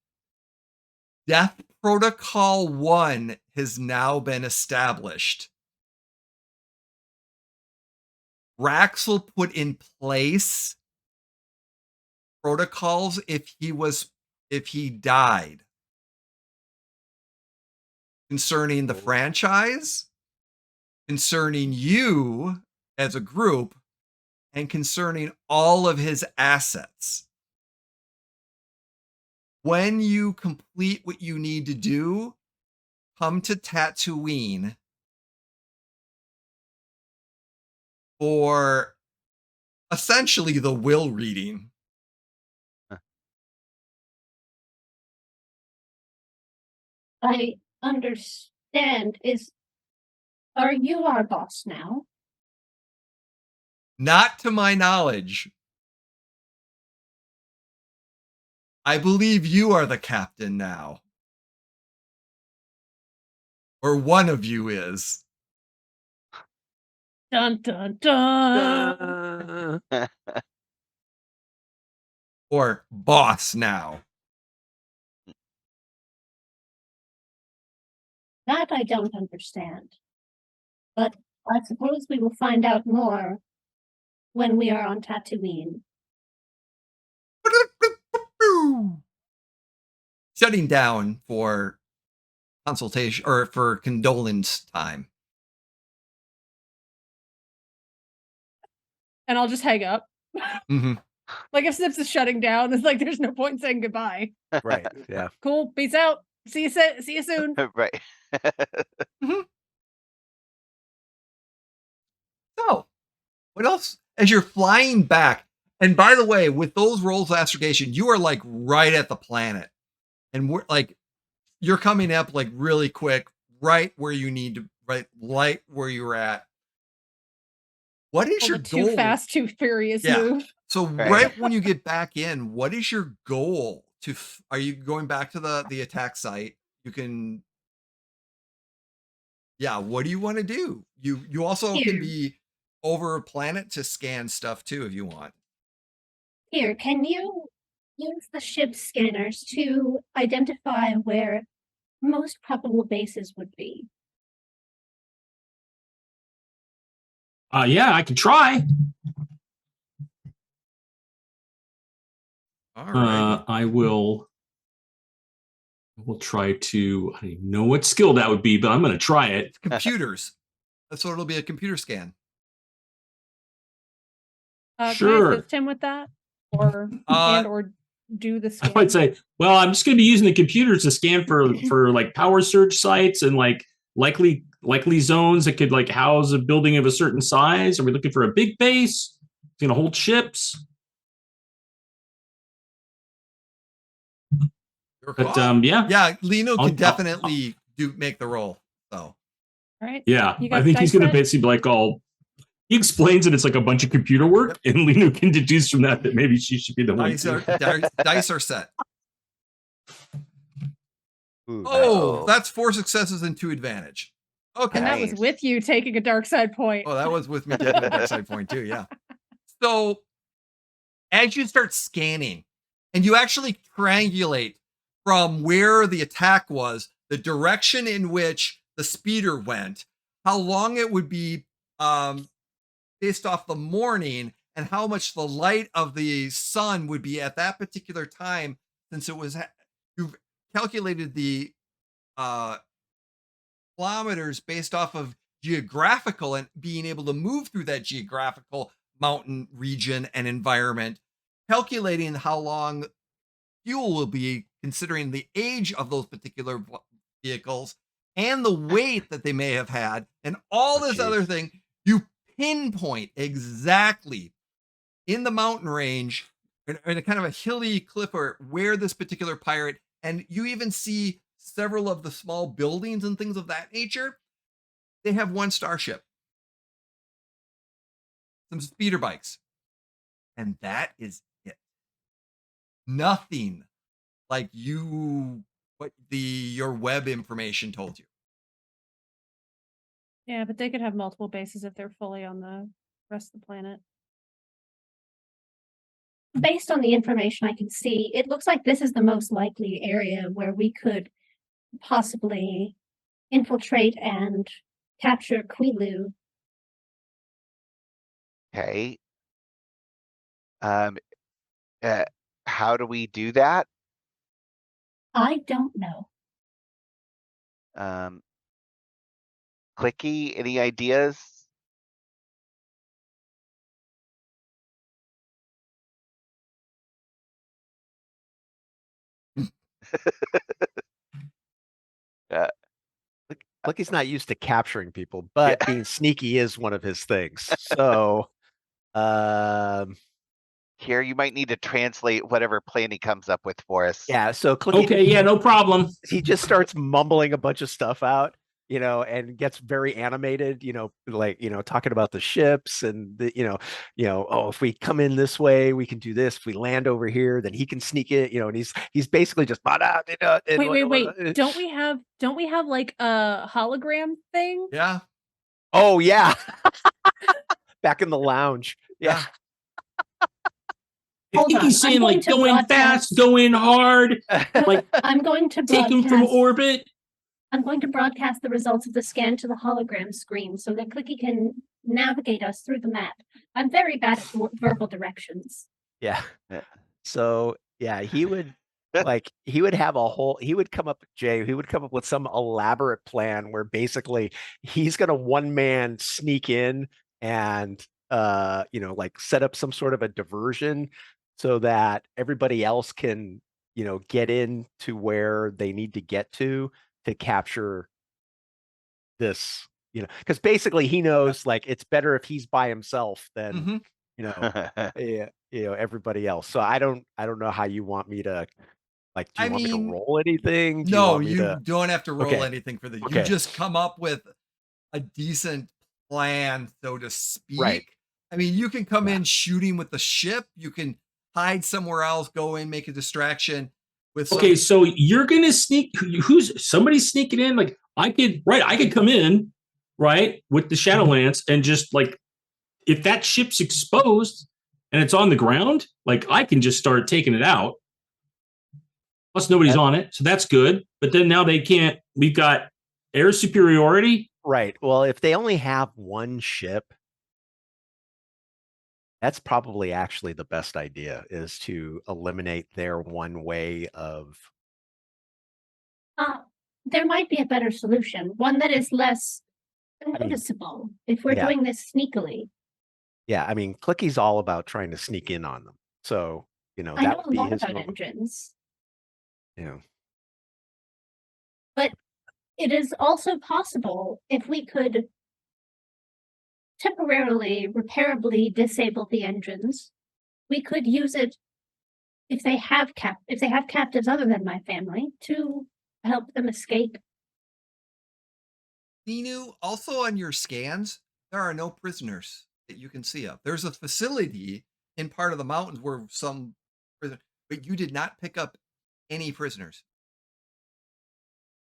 Death Protocol 1 has now been established. Raxel put in place protocols if he died, concerning the franchise, concerning you as a group, and concerning all of his assets. When you complete what you need to do, come to Tatooine for essentially the will reading. I understand. Are you our boss now? Not to my knowledge. I believe you are the captain now. Or one of you is. Dun dun dun. Or boss now. That I don't understand. But I suppose we will find out more when we are on Tatooine. shutting down for consultation or for condolence time. And I'll just hang up. Mm-hmm. Like if Snips is shutting down, it's like there's no point in saying goodbye. Right. Yeah. Cool. Peace out. See you soon. Right. Mm-hmm. So, what else? As you're flying back, and by the way, with those rolls of astrogation, you are like right at the planet, and we're like, you're coming up like really quick, right where you need to, right where you're at. What is your Too goal? fast, too furious move. So Right. right when you get back in, what is your goal? Are you going back to the attack site? You can. Yeah, what do you want to do? You also can Here. be over a planet to scan stuff too if you want. Here, can you use the ship scanners to identify where most probable bases would be? Yeah, I can try. All right. I will try to. I don't even know what skill that would be, but I'm going to try it. Computers. That's what it'll be, a computer scan. Can I Sure. assist him with that? Or or do the I scan? might say, well, I'm just going to be using the computers to scan for like power surge sites and like likely zones that could like house a building of a certain size. Are we looking for a big base? It's going to hold ships. But yeah, Lino can definitely make the roll. So, all right. Yeah, I think he's going to basically be like all. He explains that it's like a bunch of computer work, and Lino can deduce from that maybe she should be the one. Dice are set. Ooh, that's 4 successes and 2 advantage. Okay. And that was with you taking a dark side point. Oh, that was with me taking a dark side point too. Yeah. So, as you start scanning, and you actually triangulate from where the attack was, the direction in which the speeder went, how long it would be based off the morning, and how much the light of the sun would be at that particular time, since it was you've calculated the kilometers based off of geographical and being able to move through that geographical mountain region and environment, calculating how long fuel will be considering the age of those particular vehicles and the weight that they may have had and all this other thing. You pinpoint exactly in the mountain range in a kind of a hilly cliff where this particular pirate, and you even see several of the small buildings and things of that nature. They have one starship, some speeder bikes, and that is it. Nothing like what your web information told you. Yeah, but they could have multiple bases if they're fully on the rest of the planet. Based on the information I can see, it looks like this is the most likely area where we could possibly infiltrate and capture Quilu. Okay. How do we do that? I don't know. Clicky, any ideas? Clicky's not used to capturing people, but being sneaky is one of his things. So, here you might need to translate whatever plan he comes up with for us. Yeah. So Clicky, okay, yeah, no problem. He just starts mumbling a bunch of stuff out, and gets very animated, talking about the ships and oh, if we come in this way, we can do this. If we land over here, then he can sneak it, and he's basically just wait. Don't we have like a hologram thing? Yeah. Oh yeah. Back in the lounge. Yeah. I think he's saying like going fast, going hard, like I'm going to take him from orbit. I'm going to broadcast the results of the scan to the hologram screen so that Clicky can navigate us through the map. I'm very bad at verbal directions. Yeah. So yeah, he would Like he would come up with some elaborate plan where basically he's going to one man sneak in and, like set up some sort of a diversion so that everybody else can, get in to where they need to get to capture this, because basically he knows like it's better if he's by himself than, everybody else. So I don't know how you want me to, like, do you want me to roll anything? Do No, you want me don't have to roll Okay. anything for this. You Okay. just come up with a decent plan, so to speak. Right. I mean, you can come in shooting with the ship. You can hide somewhere else, go in, make a distraction with Okay, so you're gonna sneak. Somebody's sneaking in? Like I could come in, right, with the Shadowlance and just like, if that ship's exposed and it's on the ground, like I can just start taking it out. Plus nobody's on it, so that's good. But then now they can't. We've got air superiority. Right. Well, if they only have one ship, that's probably actually the best idea, is to eliminate their one way of. There might be a better solution, one that is less noticeable if we're doing this sneakily. Yeah, I mean, Clicky's all about trying to sneak in on them. So, I that know would a be lot his about moment. engines. Yeah. But it is also possible if we could temporarily, repairably disable the engines, we could use it if they have captives other than my family to help them escape. Ninu, also on your scans, there are no prisoners that you can see of. There's a facility in part of the mountains where some prison, but you did not pick up any prisoners.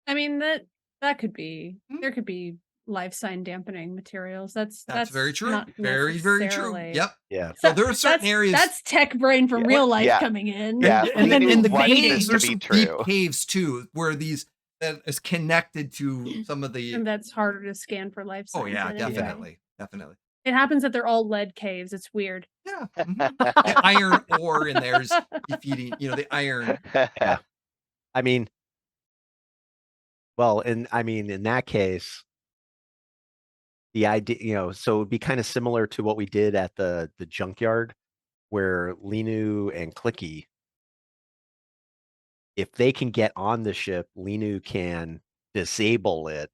I mean, that could be, there could be life sign dampening materials. That's very true. Not very true. necessarily- Yep. Yeah. So there are certain areas. That's tech brain from real life coming in. Yeah, and then in the Inu caves, wants this to there's be some true. deep caves too, where that is connected to some of the. And that's harder to scan for life signs. Oh yeah, than anything. definitely. It happens that they're all lead caves. It's weird. Yeah. The iron ore in there's defeating, the iron. Yeah. I mean, well, in that case, the idea, so it would be kind of similar to what we did at the junkyard, where Linu and Clicky, if they can get on the ship, Linu can disable it,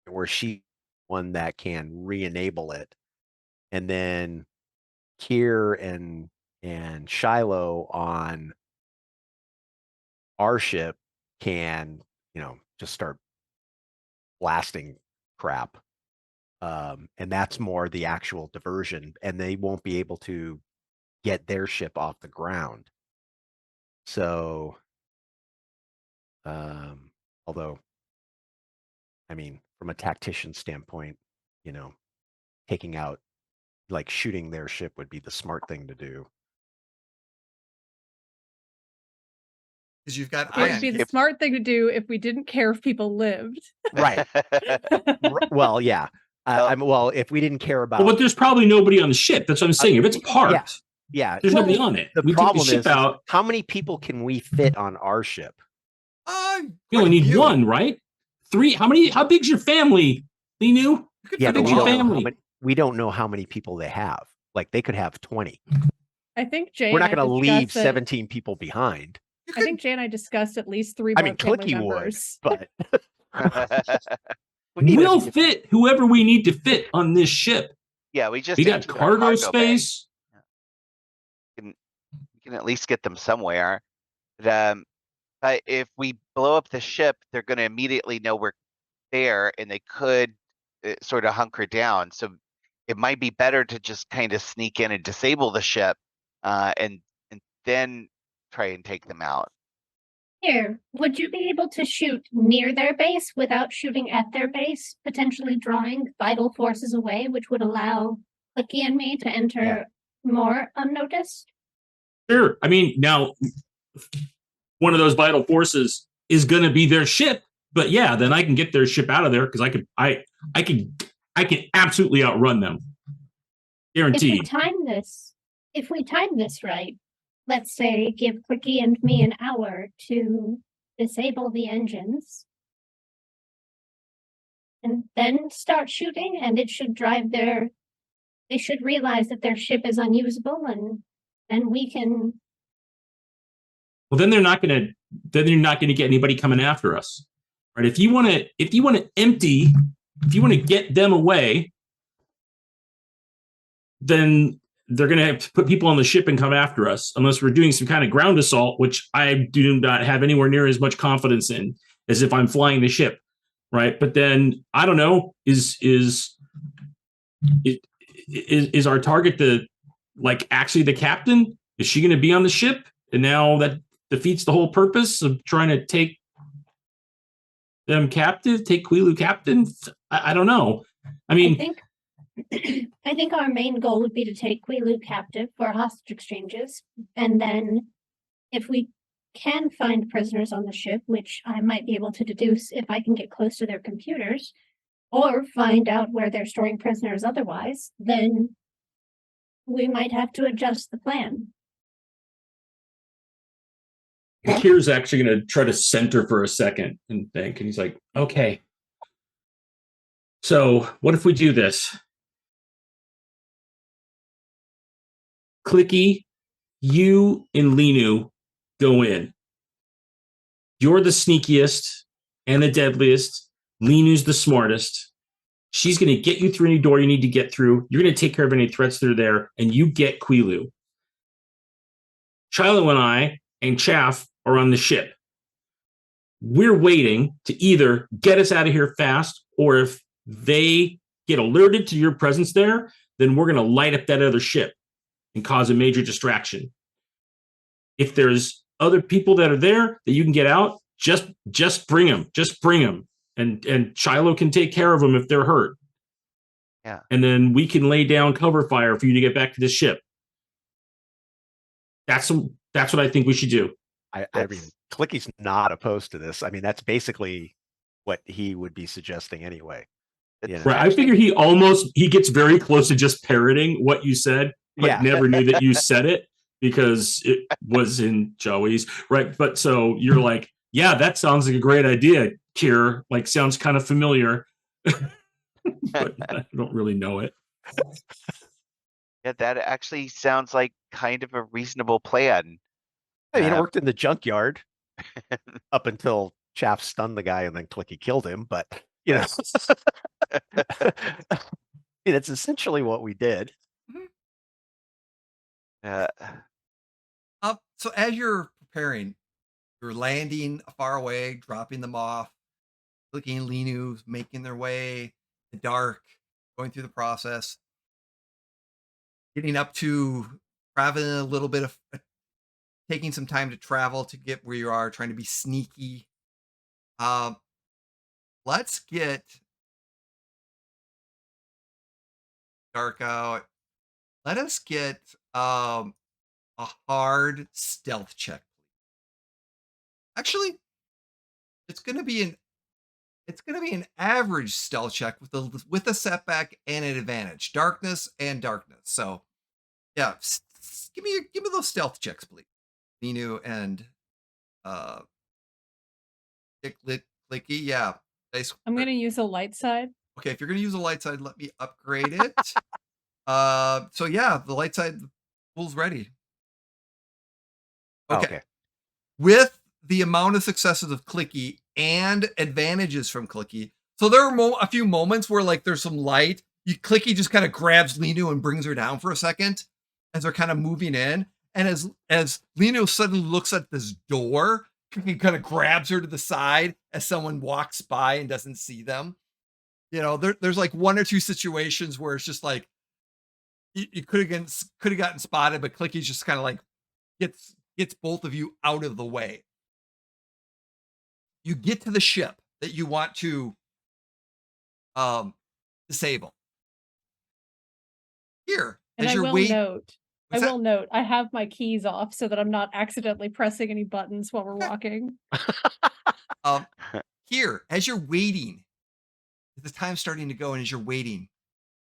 where she one that can re-enable it, and then Kier and Shiloh on our ship can, just start blasting crap. And that's more the actual diversion, and they won't be able to get their ship off the ground. So, although, I mean, from a tactician standpoint, taking out, like shooting their ship would be the smart thing to do. Because you've got It would be the smart thing to do if we didn't care if people lived. Right. Well, yeah. Well, if we didn't care about. Well, but there's probably nobody on the ship. That's what I'm saying. If it's parked, yeah, there's nobody on it. The we problem take the ship is, out. How many people can we fit on our ship? You only need one, right? 3. How big's your family, Linu? Yeah, but family. We don't know how many people they have. Like, they could have 20. I think Jay. We're not going to leave 17 people behind. I think Jay and I discussed at least 3 I more mean, family Clicky members. would, but we'll fit whoever we need to fit on this ship. Yeah, we got cargo space. We can at least get them somewhere. But if we blow up the ship, they're going to immediately know we're there, and they could sort of hunker down. So it might be better to just kind of sneak in and disable the ship, and then try and take them out. Here, would you be able to shoot near their base without shooting at their base, potentially drawing vital forces away, which would allow Clicky and me to enter more unnoticed? Sure. I mean, now one of those vital forces is going to be their ship, but yeah, then I can get their ship out of there because I can absolutely outrun them. Guaranteed. If we time this right, let's say, give Clicky and me an hour to disable the engines and then start shooting, and it should drive they should realize that their ship is unusable, and then we can. Well, then you're not gonna get anybody coming after us, right? If you want to get them away, then they're gonna have to put people on the ship and come after us, unless we're doing some kind of ground assault, which I do not have anywhere near as much confidence in as if I'm flying the ship, right? But then I don't know, is our target actually the captain? Is she going to be on the ship? And now that defeats the whole purpose of trying to take them captive, take Quilu captain. I don't know. I mean, I think our main goal would be to take Quilu captive for hostage exchanges, and then if we can find prisoners on the ship, which I might be able to deduce if I can get close to their computers, or find out where they're storing prisoners otherwise, then we might have to adjust the plan. Kier's actually going to try to center for a second and think, and he's like, okay, so what if we do this? Clicky, you and Linu go in. You're the sneakiest and the deadliest. Linu's the smartest. She's going to get you through any door you need to get through. You're going to take care of any threats that are there, and you get Quilu. Shiloh and I and Chaff are on the ship. We're waiting to either get us out of here fast, or if they get alerted to your presence there, then we're going to light up that other ship and cause a major distraction. If there's other people that are there that you can get out, just bring them. Just bring them. And Shiloh can take care of them if they're hurt. Yeah. And then we can lay down cover fire for you to get back to the ship. That's what I think we should do. I mean, Clicky's not opposed to this. I mean, that's basically what he would be suggesting anyway. You know? Right. I figure he gets very close to just parroting what you said, but never knew that you said it because it was in Joey's. Right. But so you're like, yeah, that sounds like a great idea, Kier. Like, sounds kind of familiar. But I don't really know it. Yeah, that actually sounds like kind of a reasonable plan. I mean, it worked in the junkyard up until Chaff stunned the guy and then Clicky killed him. But, you know, it's essentially what we did. So as you're preparing, you're landing far away, dropping them off, looking at Linu, making their way in the dark, going through the process, getting up to traveling a little bit of taking some time to travel to get where you are, trying to be sneaky. Let's get dark out. Let us get a hard stealth check. Actually, it's going to be an average stealth check with a setback and an advantage. Darkness and darkness. So, yeah, give me those stealth checks, please. Ninu and Clicky, yeah. I'm going to use a light side. Okay, if you're going to use a light side, let me upgrade it. So yeah, the light side pool's ready. Okay. With the amount of successes of Clicky and advantages from Clicky, so there are a few moments where like there's some light. Clicky just kind of grabs Linu and brings her down for a second as they're kind of moving in. And as Linu suddenly looks at this door, Clicky kind of grabs her to the side as someone walks by and doesn't see them. You know, there's like one or two situations where it's just like you could have gotten spotted, but Clicky's just kind of like gets both of you out of the way. You get to the ship that you want to disable. Here, and as I you're will waiting. Note. I will note, I have my keys off so that I'm not accidentally pressing any buttons while we're walking. Here, as you're waiting, the time's starting to go, and as you're waiting,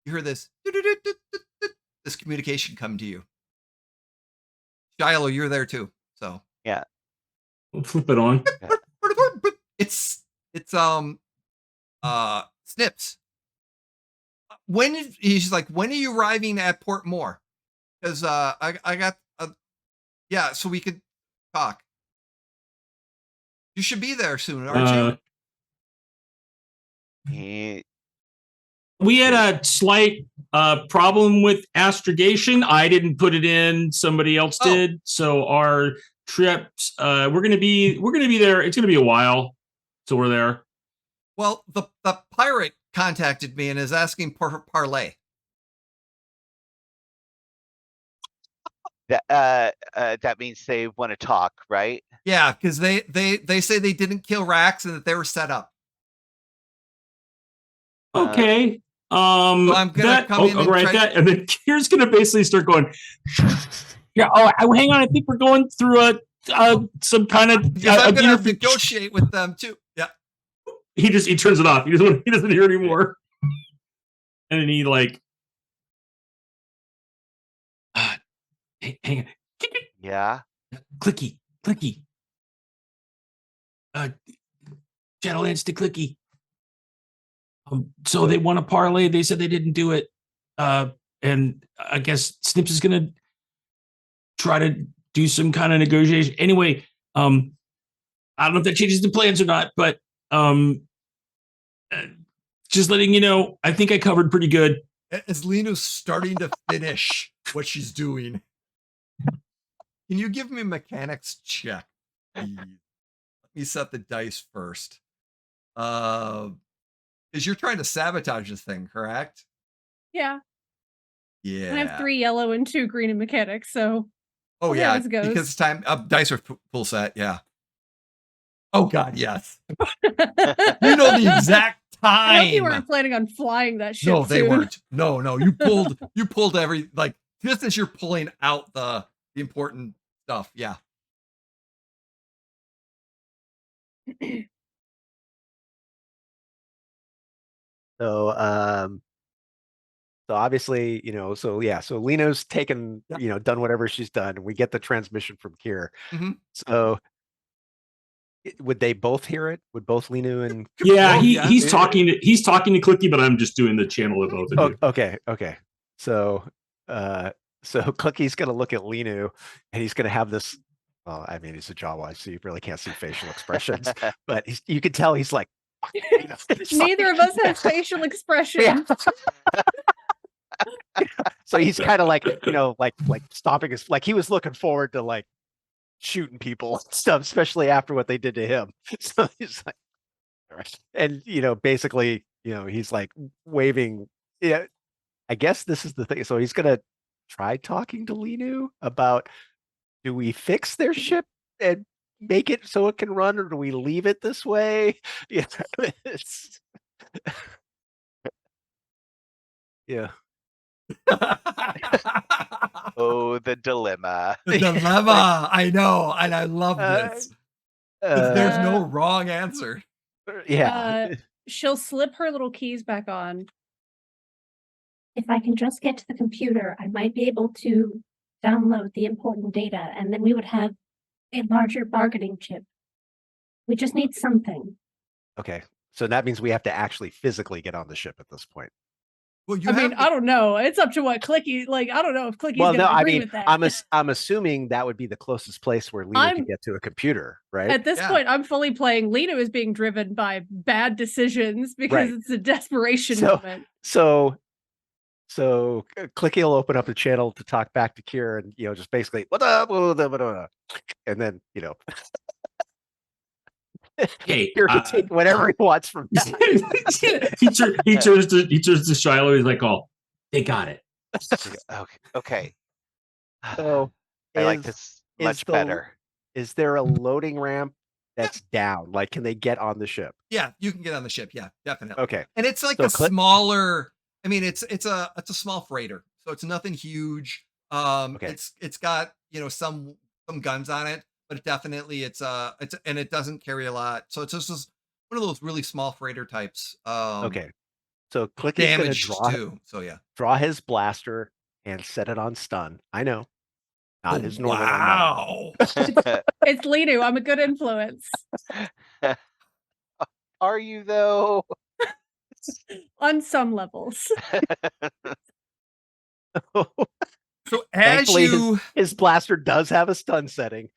you hear this communication come to you. Shiloh, you're there too. So Yeah. We'll flip it on. it's Snips. He's like, when are you arriving at Port Moore? Because I got yeah, so we could talk. You should be there soon, aren't you? We had a slight problem with astrogation. I didn't put it in; somebody else did. So our trips, we're gonna be there. It's gonna be a while, so we're there. Well, the pirate contacted me and is asking for parlay. That means they want to talk, right? Yeah, because they say they didn't kill Rax and that they were set up. Okay. So I'm gonna come in and write that, and then Kier's gonna basically start going. Yeah. Oh, hang on. I think we're going through some kind of. I'm gonna negotiate with them too. Yeah. He turns it off. He doesn't hear anymore. And then he like. Hang on. Yeah. Clicky. Shadowlands to Clicky. So they want a parlay. They said they didn't do it. And I guess Snips is going to try to do some kind of negotiation. Anyway, I don't know if that changes the plans or not, but just letting you know, I think I covered pretty good. As Lino's starting to finish what she's doing, can you give me a mechanics check, please? Let me set the dice first. Because you're trying to sabotage this thing, correct? Yeah. Yeah. I have 3 yellow and 2 green in mechanics, so. Oh yeah, because it's time. Dice are full set. Yeah. Oh God, yes. You know the exact time. I hope you weren't planning on flying that ship. No, they weren't. No. You pulled every just as you're pulling out the important stuff. Yeah. So obviously, so Lino's taken, done whatever she's done. We get the transmission from Kier. Mm-hmm. So would they both hear it? Would both Lino and he's talking to Clicky, but I'm just doing the channel of both. Okay. So Clicky's gonna look at Lino and he's gonna have this. Well, I mean, he's a Jawa, so you really can't see facial expressions, but you can tell he's like. Neither of us has facial expression. Yeah. So he's kind of like, like stopping his, like he was looking forward to like shooting people and stuff, especially after what they did to him. So he's like, all right. And basically, he's like waving. Yeah, I guess this is the thing. So he's gonna try talking to Linu about, do we fix their ship and make it so it can run, or do we leave it this way? Yeah. Yeah. Oh, the dilemma. The dilemma. I know, and I love this. There's no wrong answer. Yeah. She'll slip her little keys back on. If I can just get to the computer, I might be able to download the important data, and then we would have a larger bargaining chip. We just need something. Okay. So that means we have to actually physically get on the ship at this point. Well, I don't know. It's up to what Clicky, like, I don't know if Clicky's going to agree with that. I'm assuming that would be the closest place where Lino can get to a computer, right? At this point, I'm fully playing Lino is being driven by bad decisions because it's a desperation moment. So Clicky will open up a channel to talk back to Kier and, just basically, what up? And then, Hey, Kier can take whatever he wants from that. he turns to Shiloh. He's like, "Oh, they got it." Okay. So I like this much better. Is there a loading ramp that's down? Like, can they get on the ship? Yeah, you can get on the ship. Yeah, definitely. Okay. And it's like a smaller. I mean, it's a small freighter, so it's nothing huge. Okay. It's got some guns on it, but definitely and it doesn't carry a lot, so it's just one of those really small freighter types. Okay. So Clicky's gonna damaged too. So yeah, draw his blaster and set it on stun. I know. Not his normal one. Wow. It's Linu. I'm a good influence. Are you though? On some levels. So as Thankfully, you his blaster does have a stun setting.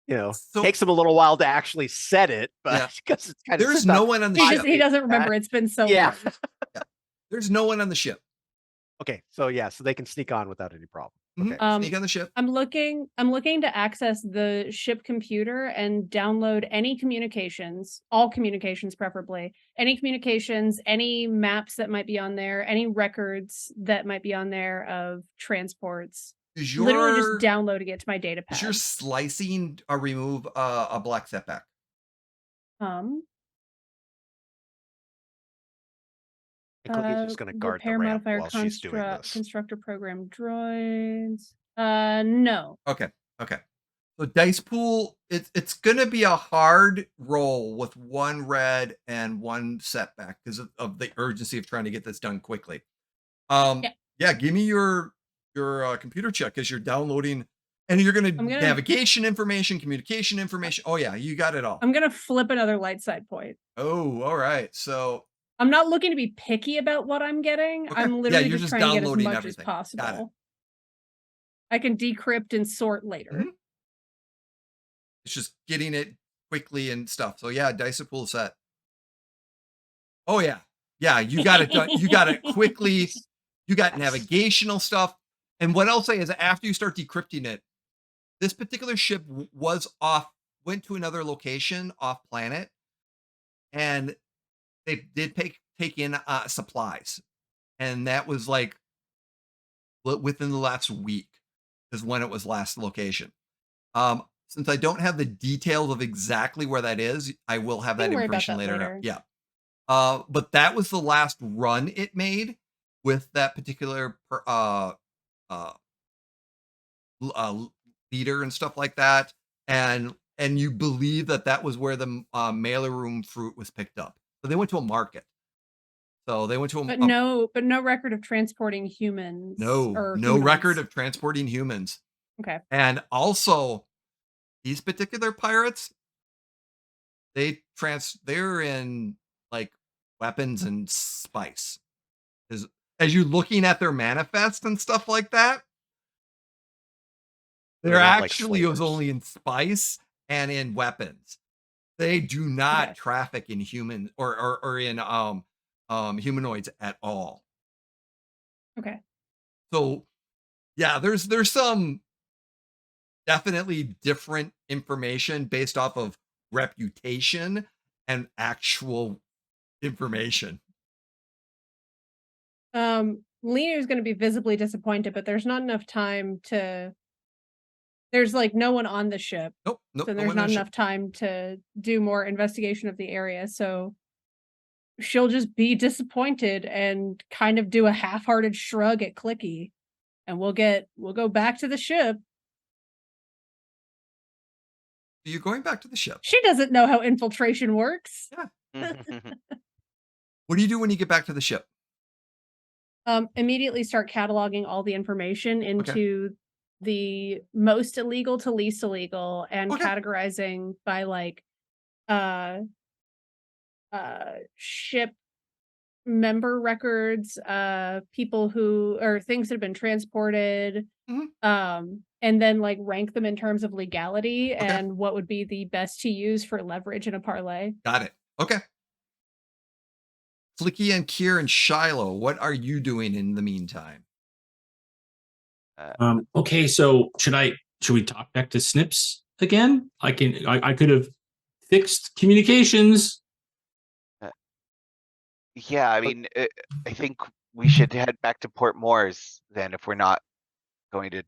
You know, So- takes him a little while to actually set it, but Yeah. because it's kind of there's no one on the ship. He doesn't remember. It's been so Yeah. long. There's no one on the ship. Okay, so yeah, so they can sneak on without any problem. Mhm. Okay. Sneak on the ship. I'm looking to access the ship computer and download any communications, all communications preferably, any communications, any maps that might be on there, any records that might be on there of transports. Literally just downloading it to my data pad. Does your slicing remove a black setback? Clickie's just going to guard the repair ramp modifier while she's doing this. constructor program droids. No. Okay. So dice pool, it's gonna be a hard roll with one red and one setback because of the urgency of trying to get this done quickly. Yeah, give me your computer check as you're downloading, and you're gonna navigation information, communication information. Oh yeah, you got it all. I'm gonna flip another light side point. Oh, all right. So I'm not looking to be picky about what I'm getting. Okay. I'm literally you're just just trying to get as downloading much everything. as Got it. possible. I can decrypt and sort later. Mhm. It's just getting it quickly and stuff. So yeah, dice pool set. Oh yeah. Yeah, you got it done. You got it quickly. You got navigational stuff. And what I'll say is after you start decrypting it, this particular ship went to another location off planet, and they did take in supplies. And that was like within the last week is when it was last location. Since I don't have the details of exactly where that is, I will have that information later. Yeah. But that was the last run it made with that particular leader and stuff like that. And you believe that was where the mailer room fruit was picked up. So they went to a market. So they went to but no record of transporting humans. No record of transporting humans. Okay. And also, these particular pirates, they're in like weapons and spice. As you're looking at their manifest and stuff like that, they're actually was only in spice and in weapons. They do not traffic in human or in humanoids at all. Okay. So yeah, there's some definitely different information based off of reputation and actual information. Lena is going to be visibly disappointed, but there's not enough time to. There's like no one on the ship. Nope. So there's not enough time to do more investigation of the area. So she'll just be disappointed and kind of do a half-hearted shrug at Clicky, and we'll go back to the ship. You're going back to the ship. She doesn't know how infiltration works. Yeah. What do you do when you get back to the ship? Immediately start cataloging all the information into the most illegal to least illegal and categorizing by like ship member records, people who or things that have been transported, and then like rank them in terms of legality and what would be the best to use for leverage in a parlay. Got it. Okay. Flicky and Kier and Shiloh, what are you doing in the meantime? Okay, so should we talk back to Snips again? I could have fixed communications. Yeah, I mean, I think we should head back to Port Moores then if we're not going to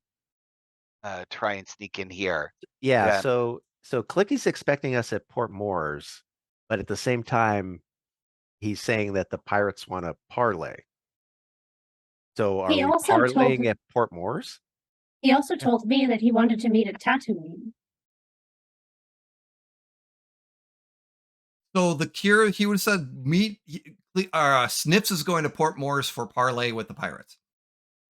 try and sneak in here. Yeah. So Clicky's expecting us at Port Moores, but at the same time, he's saying that the pirates want to parlay. So are we parlaying at Port Moores? He also told me that he wanted to meet at Tatooine. So the Kier, he would have said Snips is going to Port Moores for parlay with the pirates.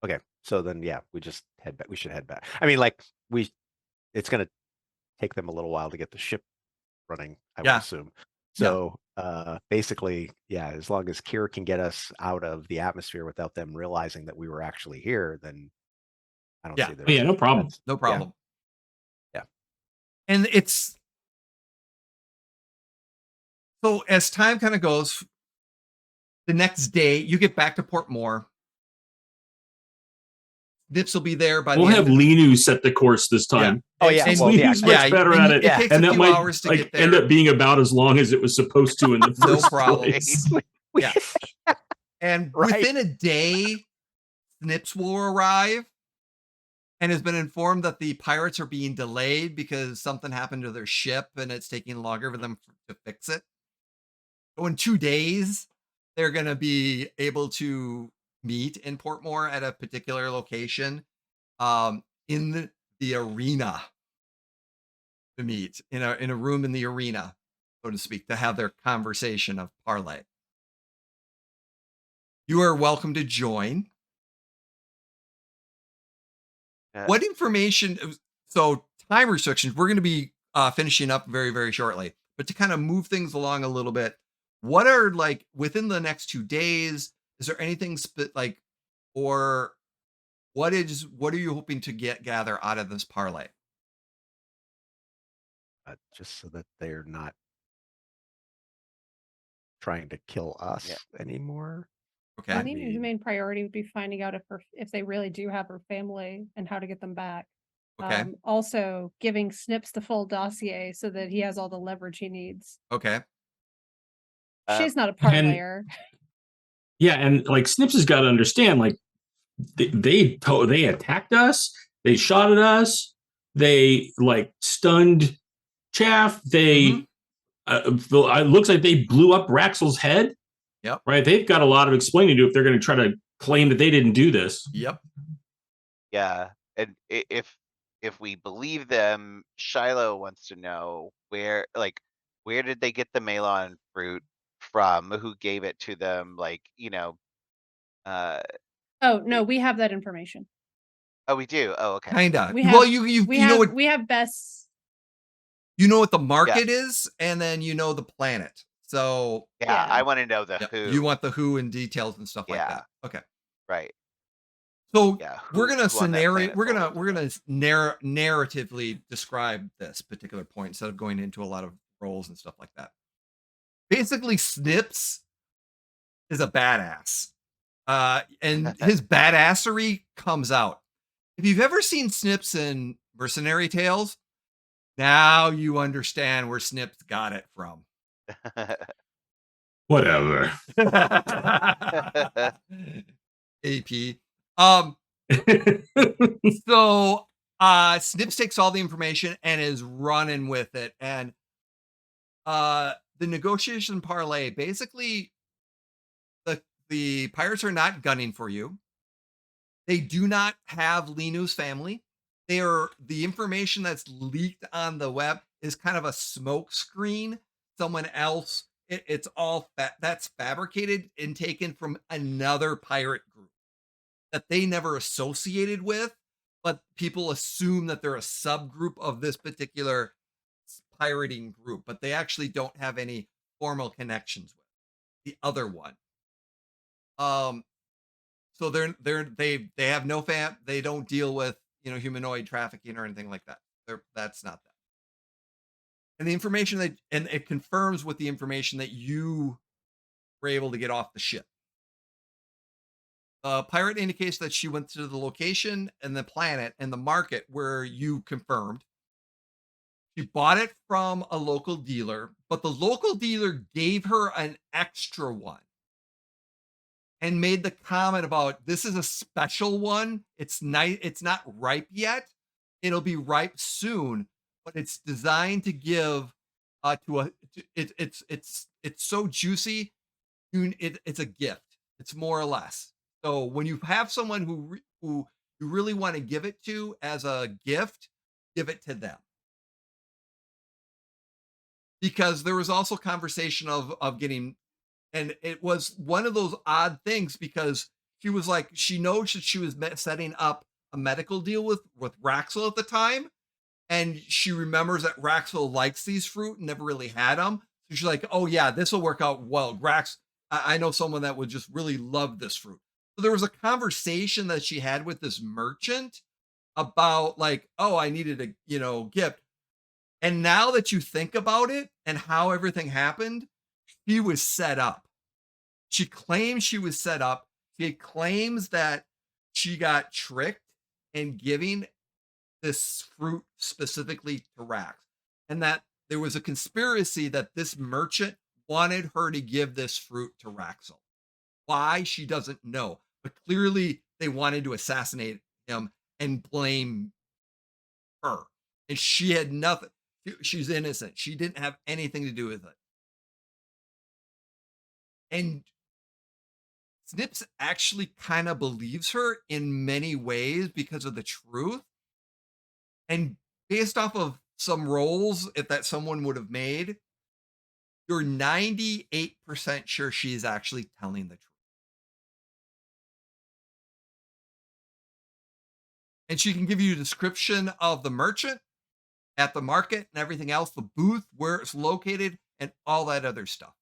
Okay. So then, yeah, we just head back. We should head back. I mean, like, it's going to take them a little while to get the ship running, I would Yeah. assume. Yeah. So basically, yeah, as long as Kira can get us out of the atmosphere without them realizing that we were actually here, then I don't Yeah. see Oh, yeah, no problem. No problem. Yeah. And it's so as time kind of goes, the next day you get back to Port Moore. Nips will be there by We'll the have end. Linu set the course this time. Oh, yeah. And Well, yeah. Linu's much better at it. It takes And a that few might hours to get there. end up being about as long as it was supposed to in the No first problem. place. Yeah. And Right. within a day, Snips will arrive and has been informed that the pirates are being delayed because something happened to their ship and it's taking longer for them to fix it. So in 2 days, they're going to be able to meet in Portmore at a particular location in the arena to meet in a room in the arena, so to speak, to have their conversation of parlay. You are welcome to join. What information? So time restrictions. We're going to be finishing up very, very shortly. But to kind of move things along a little bit, what are like within the next 2 days? Is there anything or what are you hoping to gather out of this parlay? Just so that they're not trying to kill us anymore. Okay. I think his main priority would be finding out if they really do have her family and how to get them back. Okay. Also giving Snips the full dossier so that he has all the leverage he needs. Okay. She's not a parlayer. Yeah, and like Snips has got to understand, like they attacked us, they shot at us, they like stunned Chaff, they it looks like they blew up Raxel's head. Yep. Right. They've got a lot of explaining to do if they're going to try to claim that they didn't do this. Yep. Yeah, and if we believe them, Shiloh wants to know where did they get the melon fruit from? Who gave it to them? Oh no, we have that information. Oh, we do. Oh, okay. Kinda. We Well, have- you We know have what we have best. you know what the market is, and then you know the planet. So Yeah, Yeah. I want to know the yeah, who. you want the who and details and stuff like Yeah. that. Okay. right? So Yeah, we're gonna who on that scenario. planet We're told gonna us narratively describe this particular point instead of going into a lot of roles and stuff like that. Basically, Snips is a badass, and his badassery comes out. If you've ever seen Snips in Mercenary Tales, now you understand where Snips got it from. Whatever. AP. So Snips takes all the information and is running with it. And the negotiation parlay, basically the pirates are not gunning for you. They do not have Linu's family. They are the information that's leaked on the web is kind of a smoke screen. Someone else, it's all that's fabricated and taken from another pirate group that they never associated with, but people assume that they're a subgroup of this particular pirating group, but they actually don't have any formal connections with the other one. So they have no they don't deal with humanoid trafficking or anything like that. That's not that. And the information and it confirms with the information that you were able to get off the ship. Pirate indicates that she went to the location and the planet and the market where you confirmed. She bought it from a local dealer, but the local dealer gave her an extra one and made the comment about this is a special one. It's nice. It's not ripe yet. It'll be ripe soon, but it's designed to give it's so juicy. It's a gift. It's more or less. So when you have someone who you really want to give it to as a gift, give it to them. Because there was also conversation of getting, and it was one of those odd things because she was like, she knows that she was setting up a medical deal with Raxel at the time, and she remembers that Raxel likes these fruit and never really had them. So she's like, "Oh yeah, this will work out well." I know someone that would just really love this fruit. So there was a conversation that she had with this merchant about like, "Oh, I needed a gift." And now that you think about it and how everything happened, she was set up. She claims she was set up. She claims that she got tricked in giving this fruit specifically to Rax, and that there was a conspiracy that this merchant wanted her to give this fruit to Raxel. Why, she doesn't know, but clearly they wanted to assassinate him and blame her. And she had nothing. She's innocent. She didn't have anything to do with it. And Snips actually kind of believes her in many ways because of the truth. And based off of some roles that someone would have made, you're 98% sure she's actually telling the truth. And she can give you a description of the merchant at the market and everything else, the booth, where it's located, and all that other stuff.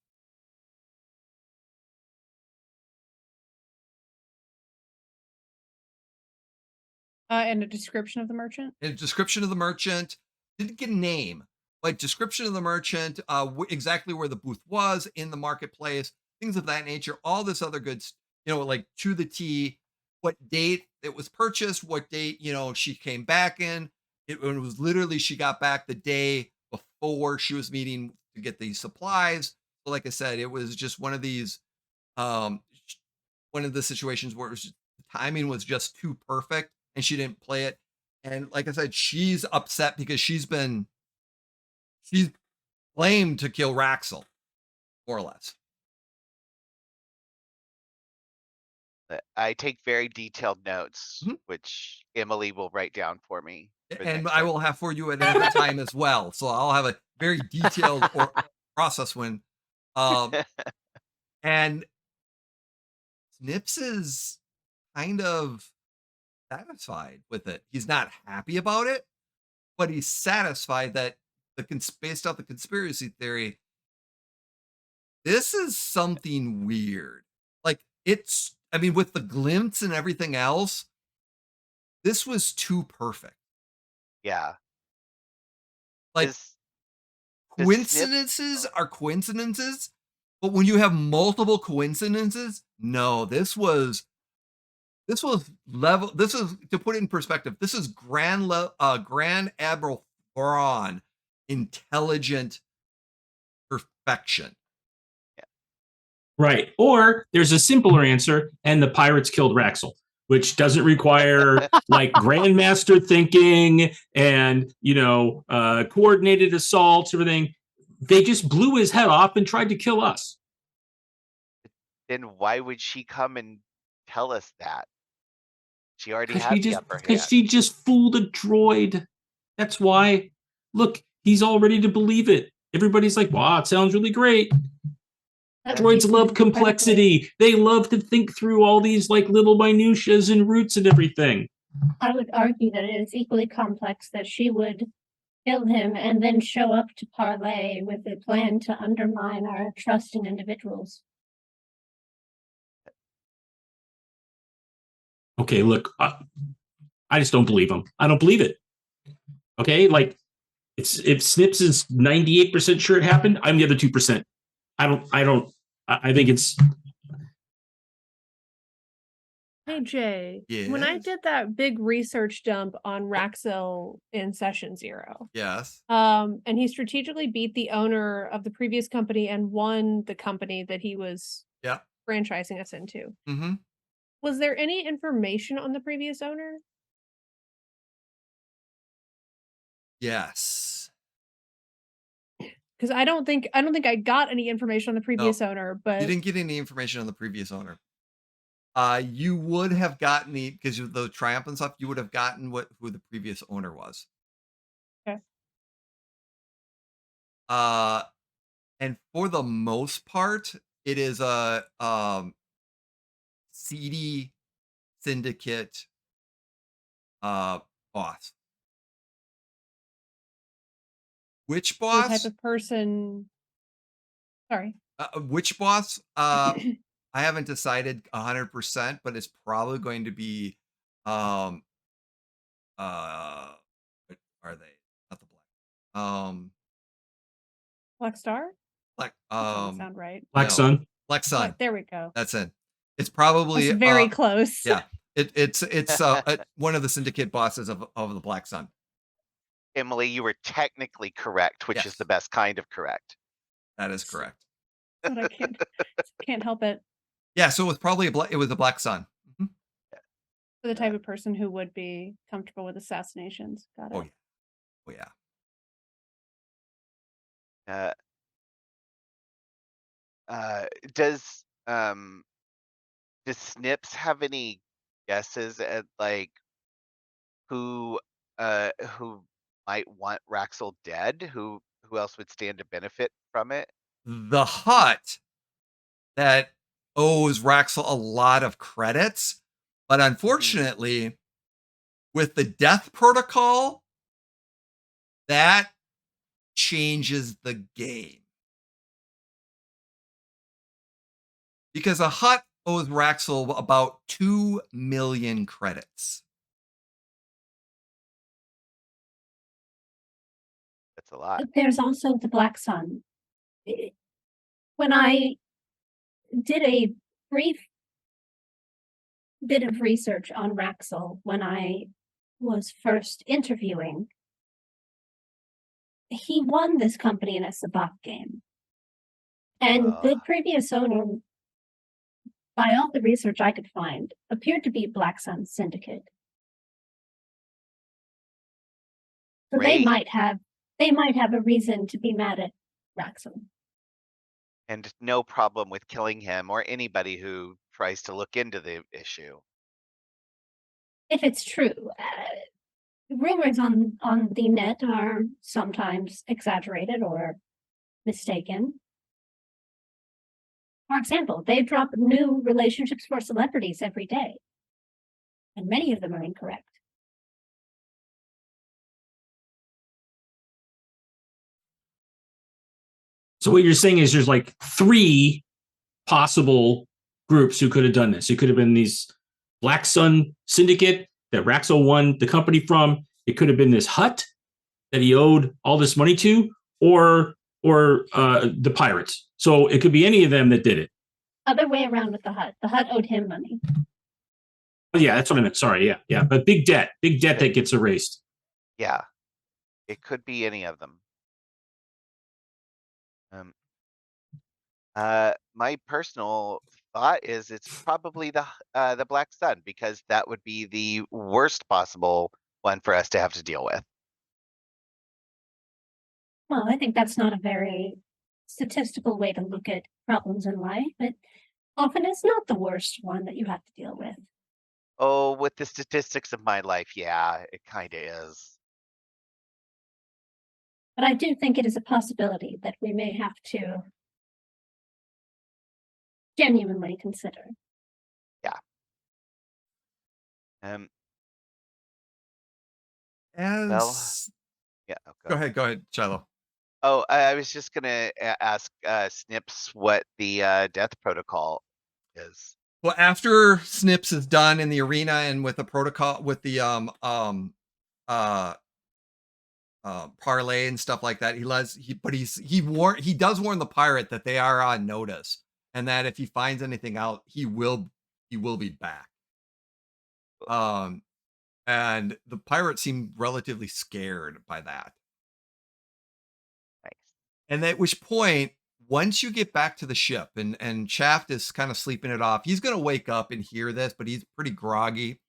And a description of the merchant. And a description of the merchant, didn't get a name, but description of the merchant, exactly where the booth was in the marketplace, things of that nature. All this other goods, like to the T, what date it was purchased, what date she came back in. It was literally she got back the day before she was meeting to get these supplies. So, like I said, it was just one of these, um, one of the situations where the timing was just too perfect and she didn't play it. And like I said, she's upset because she's blamed to kill Raxel, more or less. I take very detailed notes, Mhm. which Emily will write down for me. For And next I time. will have for you at another time as well. So I'll have a very detailed process when, um, and Snips is kind of satisfied with it. He's not happy about it, but he's satisfied that based off the conspiracy theory, this is something weird. Like I mean, with the glimpse and everything else, this was too perfect. Yeah. Like Does Snip coincidences are coincidences, but when you have multiple coincidences, no, this was level. This is, to put it in perspective, this is Grand Admiral Thrawn intelligent perfection. Right. Or there's a simpler answer, and the pirates killed Raxel, which doesn't require like grandmaster thinking and coordinated assaults, everything. They just blew his head off and tried to kill us. Then why would she come and tell us that? She already Because had the upper hand. she just fooled a droid. That's why. Look, he's all ready to believe it. Everybody's like, wow, it sounds really great. Droids love complexity. They love to think through all these like little minutiae and roots and everything. I would argue that it is equally complex that she would kill him and then show up to parlay with a plan to undermine our trust in individuals. Okay, look, I just don't believe him. I don't believe it. Okay, like if Snips is 98% sure it happened, I'm the other 2%. I think it's. Hey Jay, when I Yes. did that big research dump on Raxel in session 0, Yes. and he strategically beat the owner of the previous company and won the company that he was Yeah. franchising us into. Mm-hmm. Was there any information on the previous owner? Yes. Because I don't think I got any information on the previous owner, You but didn't get any information on the previous owner. You would have gotten because of the triumph and stuff, you would have gotten who the previous owner was. okay. And for the most part, it is a seedy syndicate boss. Which So the type boss? of person. Sorry. Which boss? I haven't decided 100%, but it's probably going to be, um, what are they? Not the black. Black Star? Black. That doesn't sound right. Black No, Sun. Black Sun. There we go. That's it. It's That's probably very close. yeah. It's one of the syndicate bosses of the Black Sun. Emily, you were technically correct, which is Yes. the best kind of correct. That is correct. But I can't help it. Yeah, so it was probably it was a Black Sun. Mhm. For the type of person who would be comfortable with assassinations. Got it. Oh yeah. Oh yeah. Does Snips have any guesses at like who who might want Raxel dead? Who else would stand to benefit from it? The hut that owes Raxel a lot of credits, but unfortunately, with the death protocol, that changes the game. Because a hut owes Raxel about 2 million credits. That's a lot. There's also the Black Sun. When I did a brief bit of research on Raxel when I was first interviewing, he won this company in a sabacc game. And the previous owner, by all the research I could find, appeared to be Black Sun Syndicate. So Great. they might have a reason to be mad at Raxel. And no problem with killing him or anybody who tries to look into the issue. If it's true, rumors on the net are sometimes exaggerated or mistaken. For example, they drop new relationships for celebrities every day, and many of them are incorrect. So what you're saying is there's like 3 possible groups who could have done this. It could have been these Black Sun Syndicate that Raxel won the company from. It could have been this hut that he owed all this money to, or the pirates. So it could be any of them that did it. Other way around with the hut. The hut owed him money. Oh, yeah, that's what I meant. Sorry, yeah. But big debt that gets erased. Yeah, it could be any of them. My personal thought is it's probably the Black Sun, because that would be the worst possible one for us to have to deal with. Well, I think that's not a very statistical way to look at problems in life, but often it's not the worst one that you have to deal with. Oh, with the statistics of my life, yeah, it kind of is. But I do think it is a possibility that we may have to genuinely consider. Yeah. Yeah. Go ahead, Shiloh. Oh, I was just gonna ask Snips what the death protocol is. Well, after Snips is done in the arena and with the protocol, with the parlay and stuff like that, he does warn the pirate that they are on notice, and that if he finds anything out, he will be back. And the pirate seemed relatively scared by that. Nice. And at which point, once you get back to the ship and Shaft is kind of sleeping it off, he's going to wake up and hear this, but he's pretty groggy.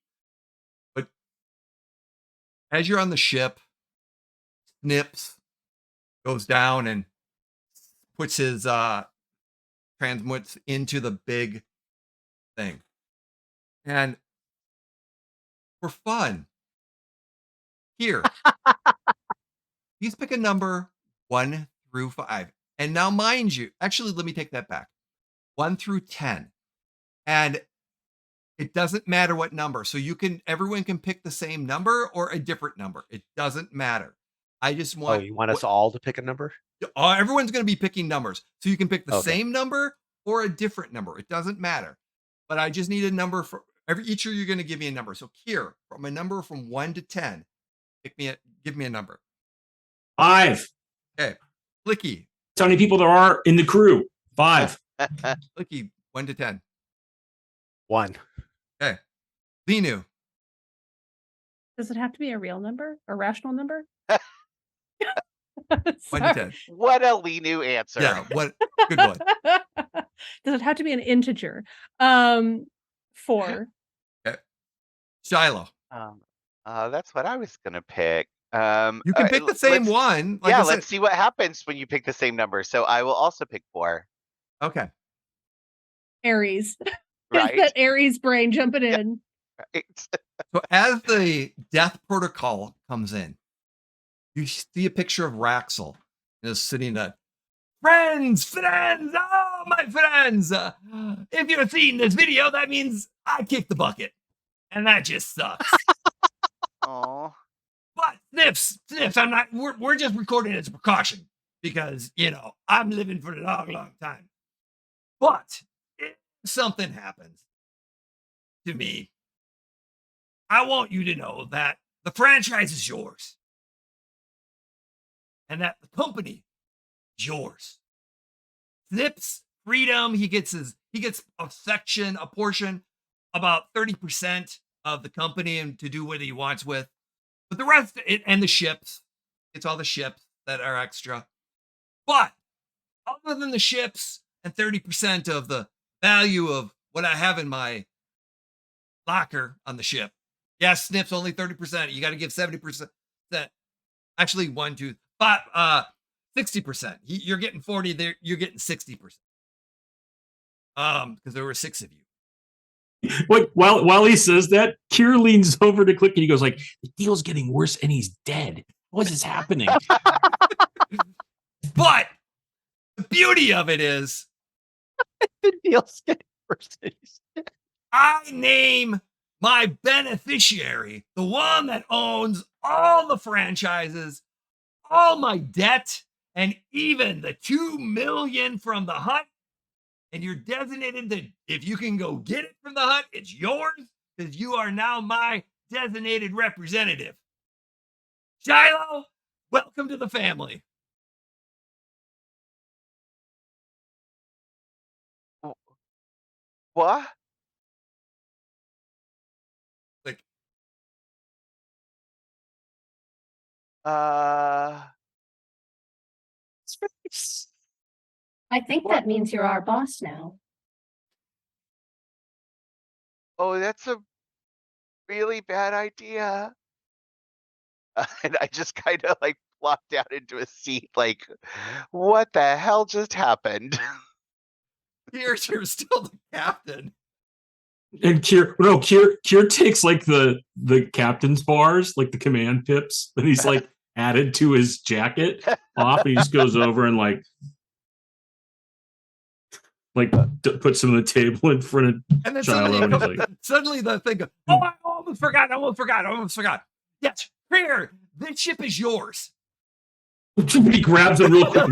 But as you're on the ship, Snips goes down and puts his transmutes into the big thing. And for fun, here, he's pick a number 1 through 5. And now, mind you, actually, let me take that back. 1 through 10. And It doesn't matter what number. So everyone can pick the same number or a different number. It doesn't matter. I just Oh, want you want us all to pick a number? everyone's going to be picking numbers. So you can pick the Okay. same number or a different number. It doesn't matter. But I just need a number for each of you are going to give me a number. So Kier, from a number from 1 to 10, give me a number. 5. Okay. Flicky. How many people there are in the crew? 5. Flicky, 1 to 10. 1. Okay. Linu. Does it have to be a real number? A rational number? 1 to Sorry. 10. What a Linu answer. Yeah, what good one. Does it have to be an integer? 4. Shiloh. That's what I was gonna pick. You can pick the same one. Like yeah, I said. let's see what happens when you pick the same number. So I will also pick 4. Okay. Aries. Right. That Aries brain jumping in. Right. So as the death protocol comes in, you see a picture of Raxel sitting there. Friends, oh my friends! If you're seeing this video, that means I kicked the bucket, and that just sucks. Oh. But Snips, I'm not. We're just recording as a precaution because I'm living for a long time. But if something happens to me, I want you to know that the franchise is yours, and that the company is yours. Snips freedom. He gets a portion, about 30% of the company, and to do what he wants with. But the rest, and the ships, it's all the ships that are extra. But other than the ships and 30% of the value of what I have in my locker on the ship, yes, Snips only 30%. You got to give 70%. Actually, 1, 2, 5, 60%. You're getting 40 there. You're getting 60%. Because there were 6 of you. Wait, while he says that, Kier leans over to Click and he goes like, the deal's getting worse and he's dead. What is happening? But the beauty of it is The deal's getting worse. than he's dead. I name my beneficiary, the one that owns all the franchises, all my debt, and even the 2 million from the hunt. And you're designated that if you can go get it from the hunt, it's yours, because you are now my designated representative. Shiloh, welcome to the family. What? Like, I think that means you're our boss now. Oh, that's a really bad idea. And I just kind of like flopped down into a seat, like, what the hell just happened? you're still the captain. And Kier takes like the captain's bars, like the command pips, that he's like added to his jacket off, and he just goes over and put some on the table in front of And then Shiloh, and he's like, suddenly the thing goes, oh, I almost forgot. Yes, here, this ship is yours. he grabs it real quick,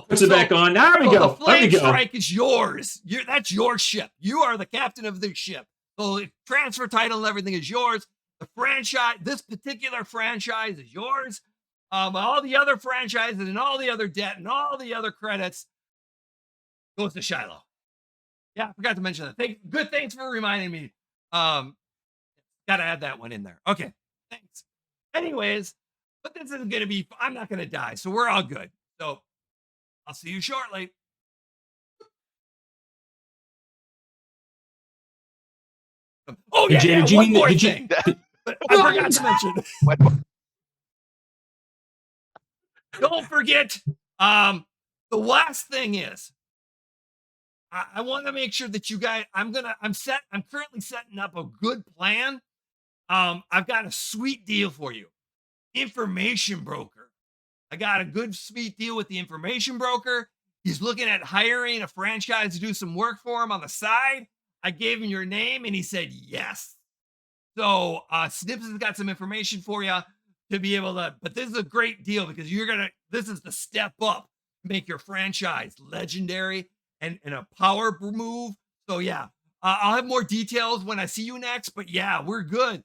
puts it back on. There we The go. There we Flame go. Strike is yours. That's your ship. You are the captain of this ship. So the transfer title and everything is yours. The franchise, this particular franchise is yours. All the other franchises and all the other debt and all the other credits goes to Shiloh. Yeah, I forgot to mention that. Good, thanks for reminding me. Got to add that one in there. Okay, thanks. Anyways, but this isn't going to be, I'm not going to die, so we're all good. So I'll see you shortly. Oh, yeah, Jay, one more thing. I forgot to mention. Don't forget, the last thing is, I want to make sure that you guys, I'm currently setting up a good plan. I've got a sweet deal for you. Information broker. I got a good sweet deal with the information broker. He's looking at hiring a franchise to do some work for him on the side. I gave him your name and he said yes. So Snips has got some information for you to be able to, but this is a great deal because this is the step up, make your franchise legendary and a power move. So yeah, I'll have more details when I see you next, but yeah, we're good.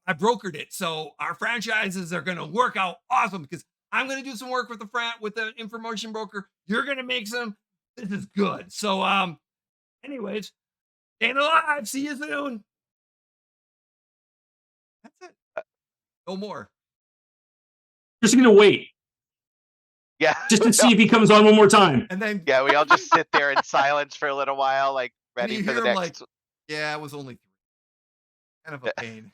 I brokered it. So our franchises are going to work out awesome because I'm going to do some work with the information broker. You're going to make some. This is good. So, anyways, staying alive. See you soon. That's it. No more. Just gonna wait. Yeah. Just to see if he comes on one more time. And then Yeah, we all just sit there in silence for a little while, like ready for the next. Like, yeah, it was only 3. Kind of a pain.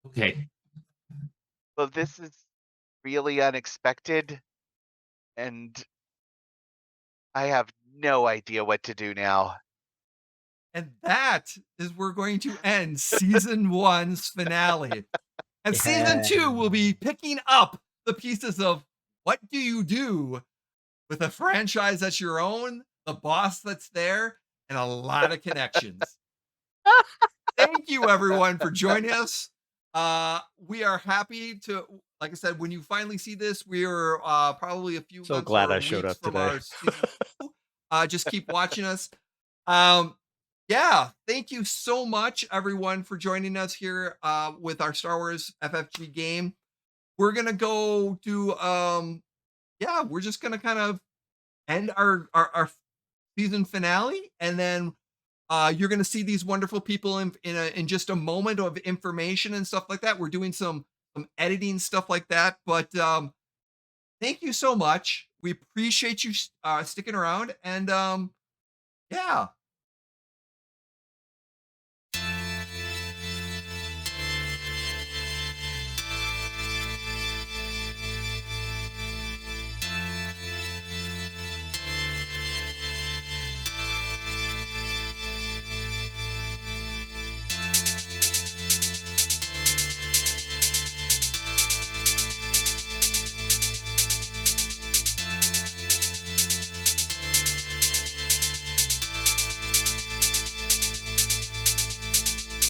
Okay. Well, this is really unexpected, and I have no idea what to do now. And that is we're going to end season 1's finale. And season 2 will be picking up the pieces of what do you do with a franchise that's your own, the boss that's there, and a lot of connections. Thank you, everyone, for joining us. We are happy to, like I said, when you finally see this, we are probably a few months glad or I showed weeks up from today. our season 2. Just keep watching us. Yeah, thank you so much, everyone, for joining us here with our Star Wars FFG game. We're gonna go do we're just gonna kind of end our season finale, and then you're gonna see these wonderful people in just a moment of information and stuff like that. We're doing some editing stuff like that, but thank you so much. We appreciate you sticking around, and yeah.